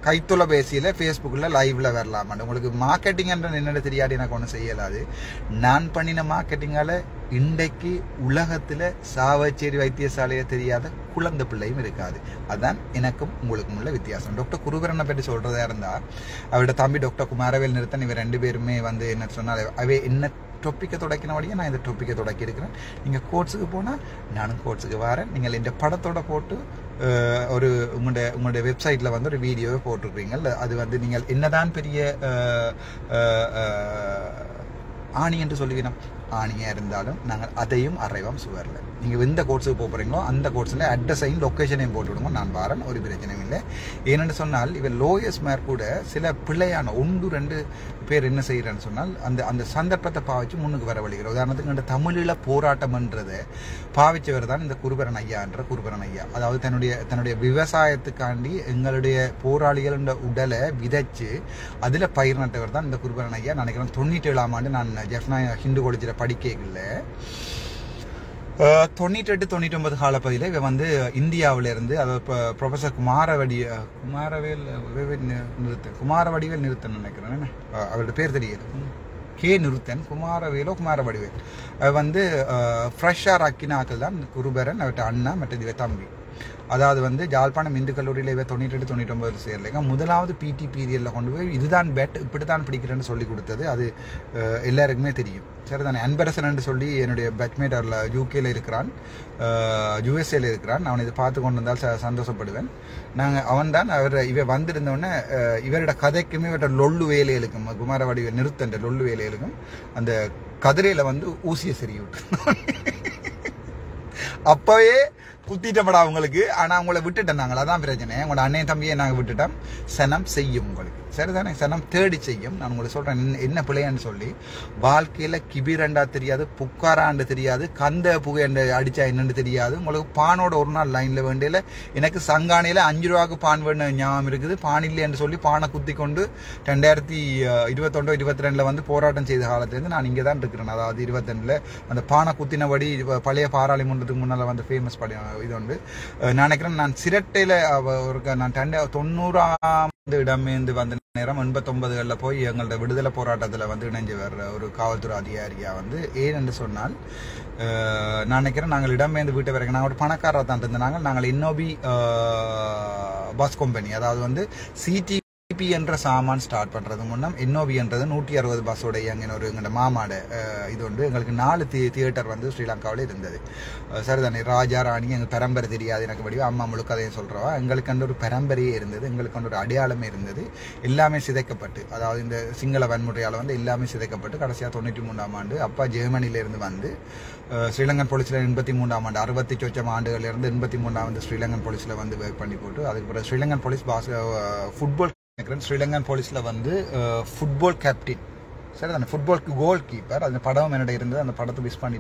கைத்தொலைபேசியில் ஃபேஸ்புக்கில் லைவ்ல வரலாமான்னு. உங்களுக்கு மார்க்கெட்டிங் என்ற என்னென்ன தெரியாது, எனக்கு ஒன்றும் செய்யலாது. நான் பண்ணின மார்க்கெட்டிங்கால இன்றைக்கு உலகத்தில் சாவச்சேரி வைத்தியசாலையை தெரியாத குழந்தை பிள்ளையும் இருக்காது. அதுதான் எனக்கும் உங்களுக்கும் உள்ள வித்தியாசம். டாக்டர் குருபரனை பற்றி சொல்றதா இருந்தா, அவரோட தம்பி டாக்டர் குமாரவேல் நிறுத்தன், இவர் 2 பேருமே வந்து என்ன சொன்னால், அவை என்ன டொப்பிக்கை தொடக்கினபடியே நான் இந்த டொப்பிக்கை தொடக்கி இருக்கிறேன். நீங்கள் கோட்ஸுக்கு போனால் நானும் கோட்ஸுக்கு வரேன். நீங்கள் இந்த படத்தோட போட்டு ஒரு உங்களுடைய வெப்சைட்டில் வந்து ஒரு வீடியோவை போட்டிருக்கீங்க. அது வந்து நீங்கள் என்னதான் பெரிய ஆணி என்று சொல்லுவீங்க, ஆணியா இருந்தாலும் நாங்கள் அதையும் அறைவோம் சுவரில். நீங்கள் எந்த கோர்ஸுக்கு போகிறீங்களோ அந்த கோர்ஸில் அட்ரஸையும் லொக்கேஷனையும் போட்டு விடுங்க, நான் வரேன், ஒரு பிரச்சனையும் இல்லை. ஏனென்று சொன்னால் இவர் லோயஸ்ட் மேர் கூட சில பிள்ளையான 1-2 பேர் என்ன செய்கிறேன்னு சொன்னால் அந்த சந்தர்ப்பத்தை பாவிச்சு முன்னுக்கு வர வழிகிற. உதாரணத்துக்கு இந்த தமிழில் போராட்டம்ன்றதை பாவிச்சவர் தான் இந்த குருபரன் ஐயான்ற குருபரன் ஐயா. அதாவது தன்னுடைய விவசாயத்துக்காண்டி எங்களுடைய போராளிகள் உடலை விதைச்சு அதில் பயிர் நட்டவர் தான் இந்த குருபரன் ஐயா. நினைக்கிறேன் 97ஆம் ஆண்டு நான் ஜெஃப்னா ஹிந்து காலேஜில் படிக்கல 98-99 காலப்பகுதியில் இவன் வந்து இந்தியாவிலிருந்து, அதாவது ப்ரொஃபஸர் குமாரவடிவேல் நிறுத்தன் நினைக்கிறேன், அவரோட பேர் தெரியல, கே நிறுத்தன், குமாரவடிவேல் வந்து ஃப்ரெஷ்ஷாக ஆக்கினாக்கள் தான் குருபரன், அவர்கிட்ட அண்ணா மற்றது இவ தம்பி. அதாவது வந்து ஜாழ்ப்பாணம் இந்து கல்லூரியில் இவ 98-99 சேரலைங்க. முதலாவது PT பீரியடில் கொண்டு போய் இதுதான் பேட் இப்படித்தான் பிடிக்கிறேன்னு சொல்லி கொடுத்தது அது எல்லாருக்குமே தெரியும். சரிதானே? அன்பரசன் சொல்லி என்னுடைய பேட்ச்மேட் அவரில் UKல இருக்கிறான், USA இருக்கிறான். அவனை இதை பார்த்து கொண்டு வந்தால் சந்தோஷப்படுவேன். அவன் தான் இவ வந்திருந்தோடனே இவரோட கதைக்குமே இவரோட லொல்லு வேலைகளுக்கும் குமாரவடிவேல் நிறுத்தன்ற லொல்லு வேலைகளுக்கும் அந்த கதிரையில் வந்து ஊசியை சரி விட்டு அப்பவே குத்திட்டப்படா உங்களுக்கு. ஆனால் அவங்கள விட்டுட்டேன் நாங்கள், அதான் பிரச்சனை. உங்களோட அண்ணன் தம்பியை நாங்கள் விட்டுட்டோம். சனம் செய்யும் உங்களுக்கு, சரிதானே? சனம் தேடி செய்யும். நான் உங்களுக்கு சொல்கிறேன் என்ன பிள்ளைன்னு சொல்லி. வாழ்க்கையில் கிபிரண்டா தெரியாது, புக்காராண்டு தெரியாது, கந்த புகைண்டு அடித்தா என்னன்னு தெரியாது. உங்களுக்கு பானோட ஒரு நாள் லைனில் வேண்டியில் எனக்கு சங்கானையில் 5 ரூபாய்க்கு பான் வேணும் ஞாபகம் இருக்குது. பான் இல்லைன்னு சொல்லி பானை குத்தி கொண்டு 2021-22 வந்து போராட்டம் செய்த காலத்துலேருந்து நான் இங்கே தான் இருக்கிறேன். அதாவது 22 அந்த பானை குத்தினபடி பழைய பாராளுமன்றத்துக்கு முன்னால் வந்து ஃபேமஸ் படி இது உண்டு. நான் நினைக்கிறேன் நான் சிரட்டையில் நான் 90ஆம் இடமேந்து வந்த நேரம் 89களில் போய் எங்களோட விடுதலை போராட்டத்தில் வந்து இணைஞ்சு வர்ற ஒரு காவல்துறை அதிகாரியா வந்து ஏன்னு சொன்னால், நான் நினைக்கிறேன் நாங்கள் இடமேந்து வீட்டை வரைக்கும் நாங்கள் ஒரு பணக்காரராக தான் இருந்தோம். நாங்கள் இன்னோபி பஸ் கம்பெனி, அதாவது வந்து CTP ஜிபி என்ற சாமான் ஸ்டார்ட் பண்ணுறது முன்னம் NOV என்றது 160 பஸ்ஸோட இயங்கின ஒரு எங்களோட மாமாட இது உண்டு. எங்களுக்கு 4 தியேட்டர் வந்து ஸ்ரீலங்காவில் இருந்தது. சரிதானே, ராஜா ராணி எங்கள் பரம்பரை தெரியாது எனக்கு வடிவா, அம்மா முழுக்க அதையும் சொல்கிறவா. எங்களுக்கு அந்த ஒரு பரம்பரையே இருந்தது, எங்களுக்கு அந்த ஒரு அடையாளமே இருந்தது. எல்லாமே சிதைக்கப்பட்டு, அதாவது இந்த சிங்கள வன்முறையால் வந்து எல்லாமே சிதைக்கப்பட்டு கடைசியாக 93ஆம் ஆண்டு அப்பா ஜெர்மனியிலேருந்து வந்து ஸ்ரீலங்கன் போலீஸில் 83ஆம் ஆண்டு 60 ஆண்டுகளிலிருந்து 83ஆம் ஆண்டு ஸ்ரீலங்கன் போலீஸில் வந்து ஒர்க் பண்ணி போட்டு அதுக்கு பிறகு ஸ்ரீலங்கன் போலீஸ் ஃபுட்பால் ஸ்ரீலங்கன் போலீஸில் வந்து ஃபுட்பால் கேப்டன், சரி அந்த ஃபுட்பால் கோல் கீப்பர். அந்த படம் என்னோட இருந்தது, அந்த படத்தை மிஸ் பண்ணி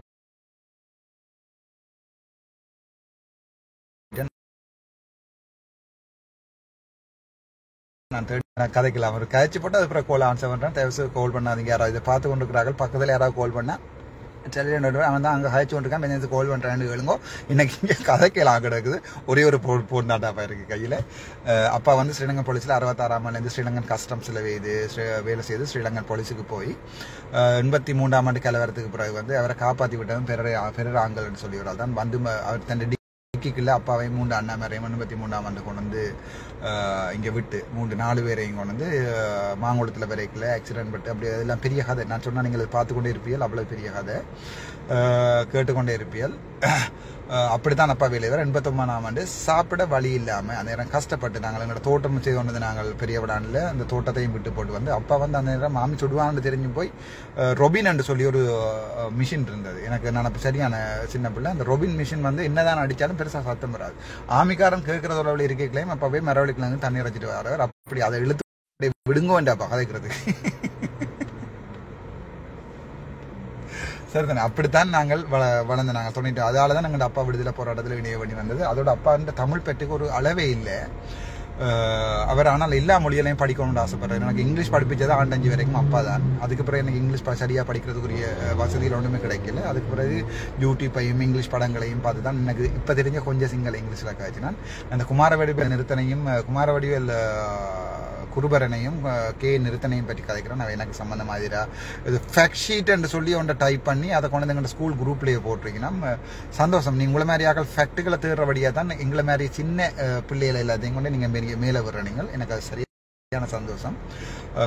நான் கதைக்கலாம். ஒரு கதைச்சு போட்டு அதுக்கப்புறம் கோல் ஆன்சர் பண்ணுறேன். தேவை கால் பண்ணாதீங்க, யாராவது இதை பார்த்து கொண்டு இருக்கிறார்கள். பக்கத்தில் யாராவது கால் பண்ணால் சரி அவன் தான் அங்கே ஹயச்சு கொண்டிருக்கான், மெனு கால் பண்ணுறான்னு கேளுங்கோ. இன்னைக்கு இங்கே கதைக்கலாம் கிடக்குது. ஒரே ஒரு போன் தாட்டாப்பா இருக்குது கையில். அப்பா வந்து ஸ்ரீலங்கன் போலீஸில் 66ஆம் ஆண்டு ஸ்ரீலங்கன் கஸ்டம்ஸில் வேலை செய்து ஸ்ரீலங்கன் போலீஸுக்கு போய் 83ஆம் ஆண்டு கலவரத்துக்கு பிறகு வந்து அவரை காப்பாற்றி விட்டவன் பெரர் ஆங்கல்னு சொல்லிவிடால் தான் வந்து அவர் தன் டிக்கிக்குள்ள அப்பாவையும் 3 அண்ணாமரையும் 83ஆம் ஆண்டு கொண்டு வந்து இங்கே விட்டு 3-4 பேரையும் கொண்டு வந்து மாங்குளத்தில் வரைக்கல ஆக்சிடென்ட் பட்டு அப்படி அதெல்லாம் பெரிய கதை. நான் சொன்னால் நீங்கள் பார்த்து கொண்டே இருப்பீர்கள், அவ்வளோ பெரிய கதை கேட்டுக்கொண்டே இருப்பீர்கள். அப்படித்தான் அப்பா வேலை வர 89ஆம் ஆண்டு சாப்பிட வழி இல்லாமல் அந்த நேரம் கஷ்டப்பட்டு நாங்கள் எங்களோட தோட்டம் செய்து கொண்டது. நாங்கள் பெரிய விடானில் அந்த தோட்டத்தையும் விட்டு போட்டு வந்து அப்பா வந்து அந்த நேரம் மாமி சுடுவான்னு தெரிஞ்சு போய் ரொபின் என்று சொல்லி ஒரு மிஷின் இருந்தது. எனக்கு நான் சரியான சின்ன பிள்ளை. அந்த ரொபின் மிஷின் வந்து என்னதான் அடித்தாலும் பெருசாக சத்தம் வராது. ஆமிக்காரன் கேட்கறதோட இருக்கைகளையும் அப்பவே மரவழிக்கலாம் தண்ணி வச்சுட்டு வரார். அப்படி அதை இழுத்து விடுங்க வேண்டாப்பா கதைக்கிறதுக்கு. சரி தானே, அப்படித்தான் நாங்கள் வளர்ந்து நாங்கள் 90 அதால தான் நாங்கள் அப்பா விடுதலை போராட்டத்தில் இணைய வேண்டி வந்தது. அதோட அப்பா தமிழ் பெற்றுக்கு ஒரு அளவே இல்லை அவர். ஆனால் எல்லா மொழிகளையும் படிக்கணும்னு ஆசைப்படுறாரு. எனக்கு இங்கிலீஷ் படிப்பிச்சது 5 வரைக்கும் அப்பா தான். அதுக்கு பிறகு எனக்கு இங்கிலீஷ் சரியாக படிக்கிறதுக்குரிய வசதிகள் ஒன்றுமே கிடைக்கல. அதுக்கு பிறகு யூடியூப்பையும் இங்கிலீஷ் படங்களையும் பார்த்து தான் எனக்கு இப்போ தெரிஞ்ச கொஞ்சம் சிங்கள இங்கிலீஷில் காய்ச்சி நான் அந்த குமாரவடிவேல் நிறுத்தனையும் குமாரவடிவேல் குருபரனையும் நிறுத்தனையும் பற்றி கதைக்கிறேன். நான் எனக்கு சம்மந்த மாதிரியா இது ஃபேக்ட் ஷீட் என்று சொல்லி ஒன்றை டைப் பண்ணி அதை கொண்டு வந்து எங்கள் ஸ்கூல் குரூப்லேயே போட்டிருக்கீங்கன்னா சந்தோஷம். நீங்கள் உங்களை மாதிரி ஆக்கள் ஃபேக்டுகளை தேடுறபடியாக தான் எங்களை மாதிரி சின்ன பிள்ளைகளை எல்லாத்தையும் கொண்டு நீங்கள் மேலே வர்ற நீங்கள் எனக்கு அது சரியான சந்தோஷம்.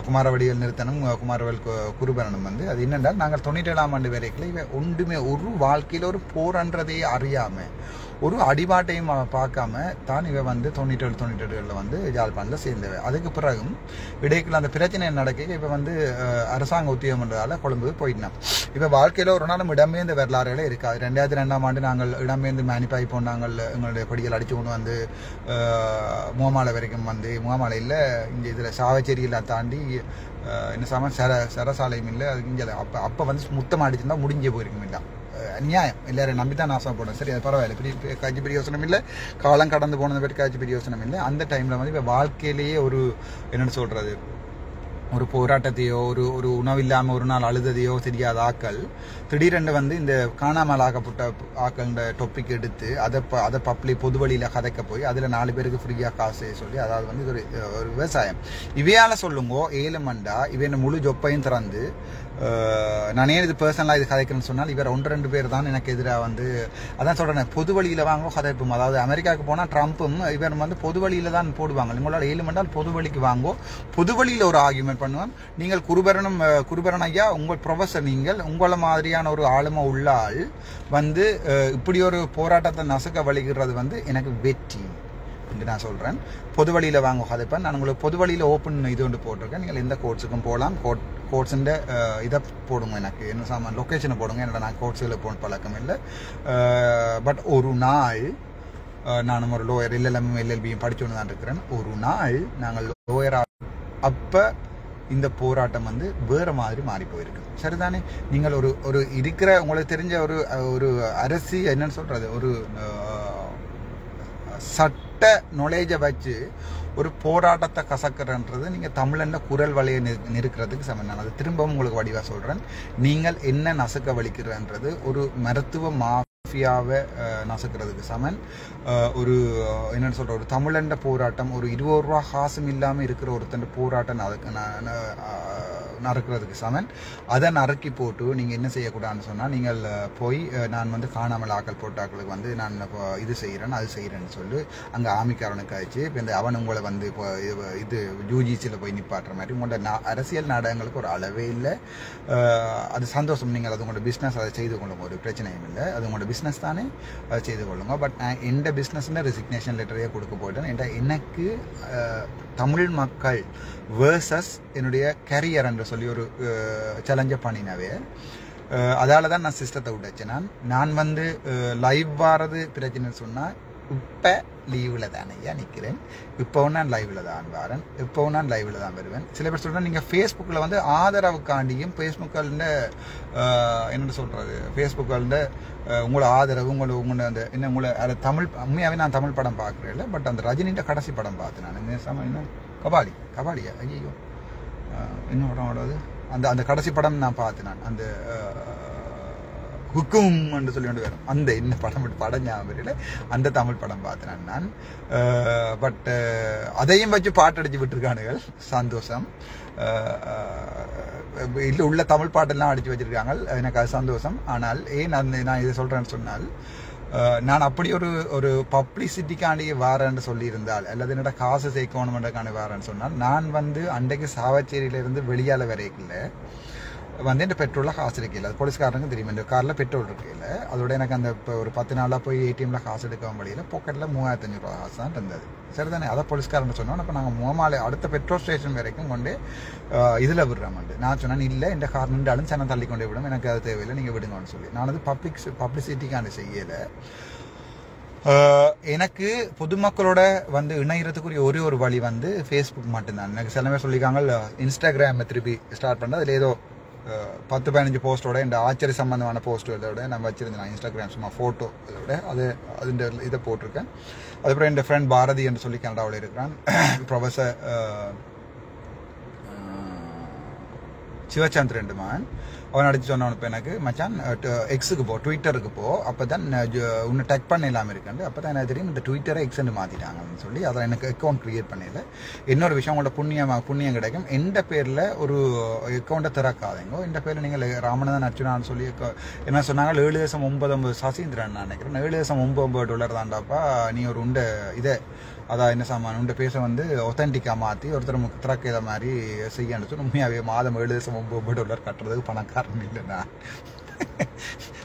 குமாரவடிவேல் நிறுத்தனும் குமாரவேல் குருபரனும் வந்து அது என்னென்றால் நாங்கள் 97ஆம் ஆண்டு வரைக்கும் இவை ஒன்றுமே ஒரு வாழ்க்கையில் ஒரு போர்ன்றதையே அறியாமல் ஒரு அடிபாட்டையும் பார்க்காம தான் இவ வந்து 97 வந்து யாழ்ப்பாணத்தில் சேர்ந்தவை. அதுக்கு பிறகும் இடைக்குள்ள அந்த பிரச்சனை நடக்க இப்போ வந்து அரசாங்க உத்தியோகம்ன்றதால கொழும்பு போயிட்டோம். இப்போ வாழ்க்கையில் ஒரு நாளும் இடம்பெயர்ந்த வரலாறுகளே இருக்காது. 2002ஆம் ஆண்டு நாங்கள் இடம்பெயர்ந்து மேனிப்பாய் நாங்கள் எங்களுடைய படிகள் அடித்து கொண்டு வந்து முகமாலை வரைக்கும் வந்து முகமாலையில் இங்கே இதில் சாவச்சேரியில் தாண்டி என்ன சாமான் சரசாலையும் இல்லை. அதுக்கு இங்கே அப்போ வந்து முத்தமாக அடிச்சிருந்தா முடிஞ்சே போயிருக்கும் இல்லை நியாயம். எல்லாரும் நம்பித்தான் நாசப்படும். சரி அது பரவாயில்ல, பெரிய காட்சி பெரிய யோசனம் இல்லை. காலம் கடந்து போனதை பற்றி காட்சி பெரிய யோசனம் இல்லை. அந்த டைமில் வந்து இப்போ வாழ்க்கையிலேயே ஒரு என்னென்னு சொல்கிறது ஒரு போராட்டத்தையோ ஒரு உணவு இல்லாமல் ஒரு நாள் அழுததையோ தெரியாத ஆக்கள் திடீரென்று வந்து இந்த காணாமல் ஆக்கப்பட்ட ஆக்கள்ன்ற டாபிக் எடுத்து அதை பப்ளிக் பொது வழியில் கதைக்க போய் அதில் 4 பேருக்கு ஃப்ரீயாக காசு சொல்லி, அதாவது வந்து இது ஒரு விவசாயம் இவையால் சொல்லுங்கோ ஏலமண்டா இவன் முழு ஜொப்பையும் திறந்து நானே இது பர்சனலாக இது கதைக்கிறேன்னு சொன்னால் இவர் 1-2 பேர் தான் எனக்கு எதிராக வந்து அதான் சொல்கிறேன் பொது வழியில் வாங்க கதைப்போம். அதாவது அமெரிக்காவுக்கு போனால் ட்ரம்ப்பும் இவர் வந்து பொது வழியில் தான் போடுவாங்க. உங்களால் 7 மண்டால் பொது வழிக்கு வாங்கோ, பொது வழியில் ஒரு ஆர்கியூமெண்ட் பண்ணுவோம். நீங்கள் குருபரன் ஐயா உங்கள் ப்ரொஃபஸர், நீங்கள் உங்களை மாதிரியான ஒரு ஆளுமை உள்ள ஆள் வந்து இப்படி ஒரு போராட்டத்தை நசுக்க வலிக்கிறது வந்து எனக்கு வெற்றி என்று நான் சொல்கிறேன். பொது வழியில் வாங்க கதைப்பேன். நான் உங்களுக்கு பொது வழியில் ஓப்பன் இது ஒன்று போட்டிருக்கேன். நீங்கள் எந்த கோர்ட்ஸுக்கும் போகலாம். கோர்ட்ஸுன்ற இதை போடுங்க, எனக்கு என்ன சாமான் லொக்கேஷனை போடுங்க. என்னோட நான் கோர்ட்ஸில் போன பழக்கம் இல்லை. பட் ஒரு நாள் நானும் ஒரு லோயர் LLBயும் படிச்சுன்னு தான் இருக்கிறேன். ஒரு நாள் நாங்கள் லோயராக அப்போ இந்த போராட்டம் வந்து வேறு மாதிரி மாறி போயிருக்கு. சரிதானே, நீங்கள் ஒரு இருக்கிற உங்களுக்கு தெரிஞ்ச ஒரு அரசி என்னன்னு சொல்கிறது ஒரு சட்ட நுழைஞ்ச வச்சு ஒரு போராட்டத்தை கசக்கிறன்றது நீங்கள் தமிழன்ன குரல் வலையை நிற்கிறதுக்கு சமம். நான் அது திரும்பவும் உங்களுக்கு வடிவாக சொல்கிறேன். நீங்கள் என்ன நசுக்க வலிக்கிறன்றது ஒரு மருத்துவ மாஃபியாவை நசுக்கிறதுக்கு சமன். ஒரு என்னென்னு சொல்கிற ஒரு தமிழண்ட போராட்டம், ஒரு 20 ரூபா காசும் இல்லாமல் இருக்கிற ஒருத்தன் போராட்டம் அதுக்கு நறுக்கிறதுக்கு சமன். அதை நறுக்கி போட்டு நீங்கள் என்ன செய்யக்கூடாதுன்னு சொன்னால், நீங்கள் போய் நான் வந்து காணாமல் ஆக்கள் போட்டாக்களுக்கு வந்து நான் இப்போ இது செய்கிறேன் அது செய்கிறேன்னு சொல்லி அங்கே ஆமிக்காரனுக்கு ஆயிடுச்சு. இப்போ இந்த அவன் உங்களை வந்து இப்போ இது யூஜிசியில் போய் நிப்பாட்டுற மாதிரி உங்களோட அரசியல் நாடகங்களுக்கு ஒரு அளவே இல்லை. அது சந்தோஷம், நீங்கள் அது உங்களோட பிஸ்னஸ் அதை செய்து கொள்ளுங்க, ஒரு பிரச்சனையும் இல்லை. அது உங்களோட பிஸ்னஸ் தானே, அதை செய்து கொள்ளுங்க. பட் நான் எந்த பிஸ்னஸ்ன்னு ரெசிக்னேஷன் லெட்டரையே கொடுக்க போயிட்டேன். எனக்கு தமிழ் மக்கள் வேர்சஸ் என்னுடைய கரியர் என்று சொல்லி ஒரு சேலஞ்சை பண்ணினவே, அதால தான் நான் சிஸ்டத்தை விட்டேன். நான் வந்து லைவ் வாரது பிரச்சனைன்னு சொன்னால், இப்போ லீவில் தானேயா நிற்கிறேன், இப்போவும் நான் லைவில் தான் வரேன், இப்போவும் நான் லைவில் தான் வருவேன். சில பேர் சொல்கிறேன், நீங்கள் ஃபேஸ்புக்கில் வந்து ஆதரவுக்காண்டியும் ஃபேஸ்புக்கில் என்ன சொல்கிறது, ஃபேஸ்புக்கில் உங்களோட ஆதரவு உங்களோட அந்த என்ன உங்களை அது தமிழ் உண்மையாகவே நான் தமிழ் படம் பார்க்குறேன் இல்லை. பட் அந்த ரஜினின்ற கடைசி படம் பார்த்தேன் நான். இன்னும் கபாலியா ஐயோ இன்னும் படம் ஓடாது. அந்த கடைசி படம் நான் பார்த்தேன். நான் அந்த ஹுக்கும் என்று சொல்லி கொண்டு வரும், அந்த என்ன படம் ஞாபகம் இல்லை, அந்த தமிழ் படம் பார்த்தேன் நான். பட் அதையும் வச்சு பாட்டடிச்சு விட்டுருக்கானுகள், சந்தோஷம். இல்லை உள்ள தமிழ் பாட்டெல்லாம் அடித்து வச்சிருக்காங்க, எனக்கு அது சந்தோஷம். ஆனால் ஏன் நான் இதை சொல்கிறேன்னு சொன்னால், நான் அப்படி ஒரு பப்ளிசிட்டிக்காண்டி வாரேன்னு சொல்லியிருந்தால், அல்லது என்னோட காசு சேர்க்கணுமென்றக்காண்டி வாரேன்னு சொன்னால், நான் வந்து அன்றைக்கு சாவச்சேரியிலேருந்து வெளியால் வரைக்கல வந்து என் பெட்ரோலில் காசு இருக்கையில், அது போலீஸ்காரனுக்கு தெரியும், இந்த காரில் பெட்ரோல் இருக்கையில். அதோட எனக்கு அந்த இப்போ ஒரு 10 நாளாக போய் ஏடிஎம்ல காசு எடுக்க வழியில் பாக்கெட்டில் 3500 ரூபா காசு தான் இருந்தது. சரி தானே, அதை போலீஸ்காரன் சொன்னோம். அப்போ நாங்கள் மூமாலை அடுத்த பெட்ரோல் ஸ்டேஷன் வரைக்கும் கொண்டு இதில் விடுறோம்ட்டு. நான் சொன்னேன், இல்லை இந்த கார் நின்றாலும் சனம் தள்ளி கொண்டே விடும், எனக்கு அது தேவையில்லை, நீங்கள் விடுங்கன்னு சொல்லி. நான் அது பப்ளிசிட்டிக்கான செய்யலை. எனக்கு பொதுமக்களோட வந்து இணையறதுக்குரிய ஒரு வழி வந்து ஃபேஸ்புக் மட்டும்தான். எனக்கு சில பேர் சொல்லியிருக்காங்க இன்ஸ்டாகிராமை திருப்பி ஸ்டார்ட் பண்ண, அதில் ஏதோ 10-15 போஸ்டோட இந்த ஆச்சரிய சம்பந்தமான போஸ்ட்டோட நான் வச்சிருந்தேன் இன்ஸ்டாகிராம், சும்மா ஃபோட்டோ இதோட அதுன்ற இதை போட்டிருக்கேன். அதுக்கப்புறம் என் ஃப்ரெண்ட் பாரதி என்று சொல்லி கனடாவில் இருக்கிறான், ப்ரொஃபஸர் சிவச்சந்திரன் மகன். அவன் அடிச்சு சொன்னான், இப்போ எனக்கு மச்சான் எக்ஸுக்கு போ, ட்விட்டருக்கு போ, அப்போ தான் உன்னை டெக் பண்ண இல்லாமல் இருக்கேன். அப்போ தான் எனக்கு தெரியும் இந்த ட்விட்டரை எக்ஸ்ன்னு மாற்றிட்டாங்கன்னு சொல்லி அதில் எனக்கு அக்கௌண்ட் க்ரியேட் பண்ணிடல. இன்னொரு விஷயம், உங்களோட புண்ணியம் கிடைக்கும், எந்த பேரில் ஒரு அக்கௌண்ட்டை திறக்காதீங்க. இந்த பேரில் நீங்கள் ராமநாதன் அர்ச்சுனான்னு சொல்லி என்ன சொன்னாங்க, 7.99 சசீந்திரன் நான் நினைக்கிறேன், $7.99 தாண்டாப்பா நீ ஒரு உண்டை இதை அதான் என்ன சாமான் உண்ட பேச வந்து ஒத்தன்டிக்காக மாற்றி ஒருத்தர் திறக்க இதை மாதிரி செய்யன்னு சொல்லி உண்மையாகவே மாதம் $7.99 கட்டுறதுக்கு பணக்காரன் இல்லைண்ணா.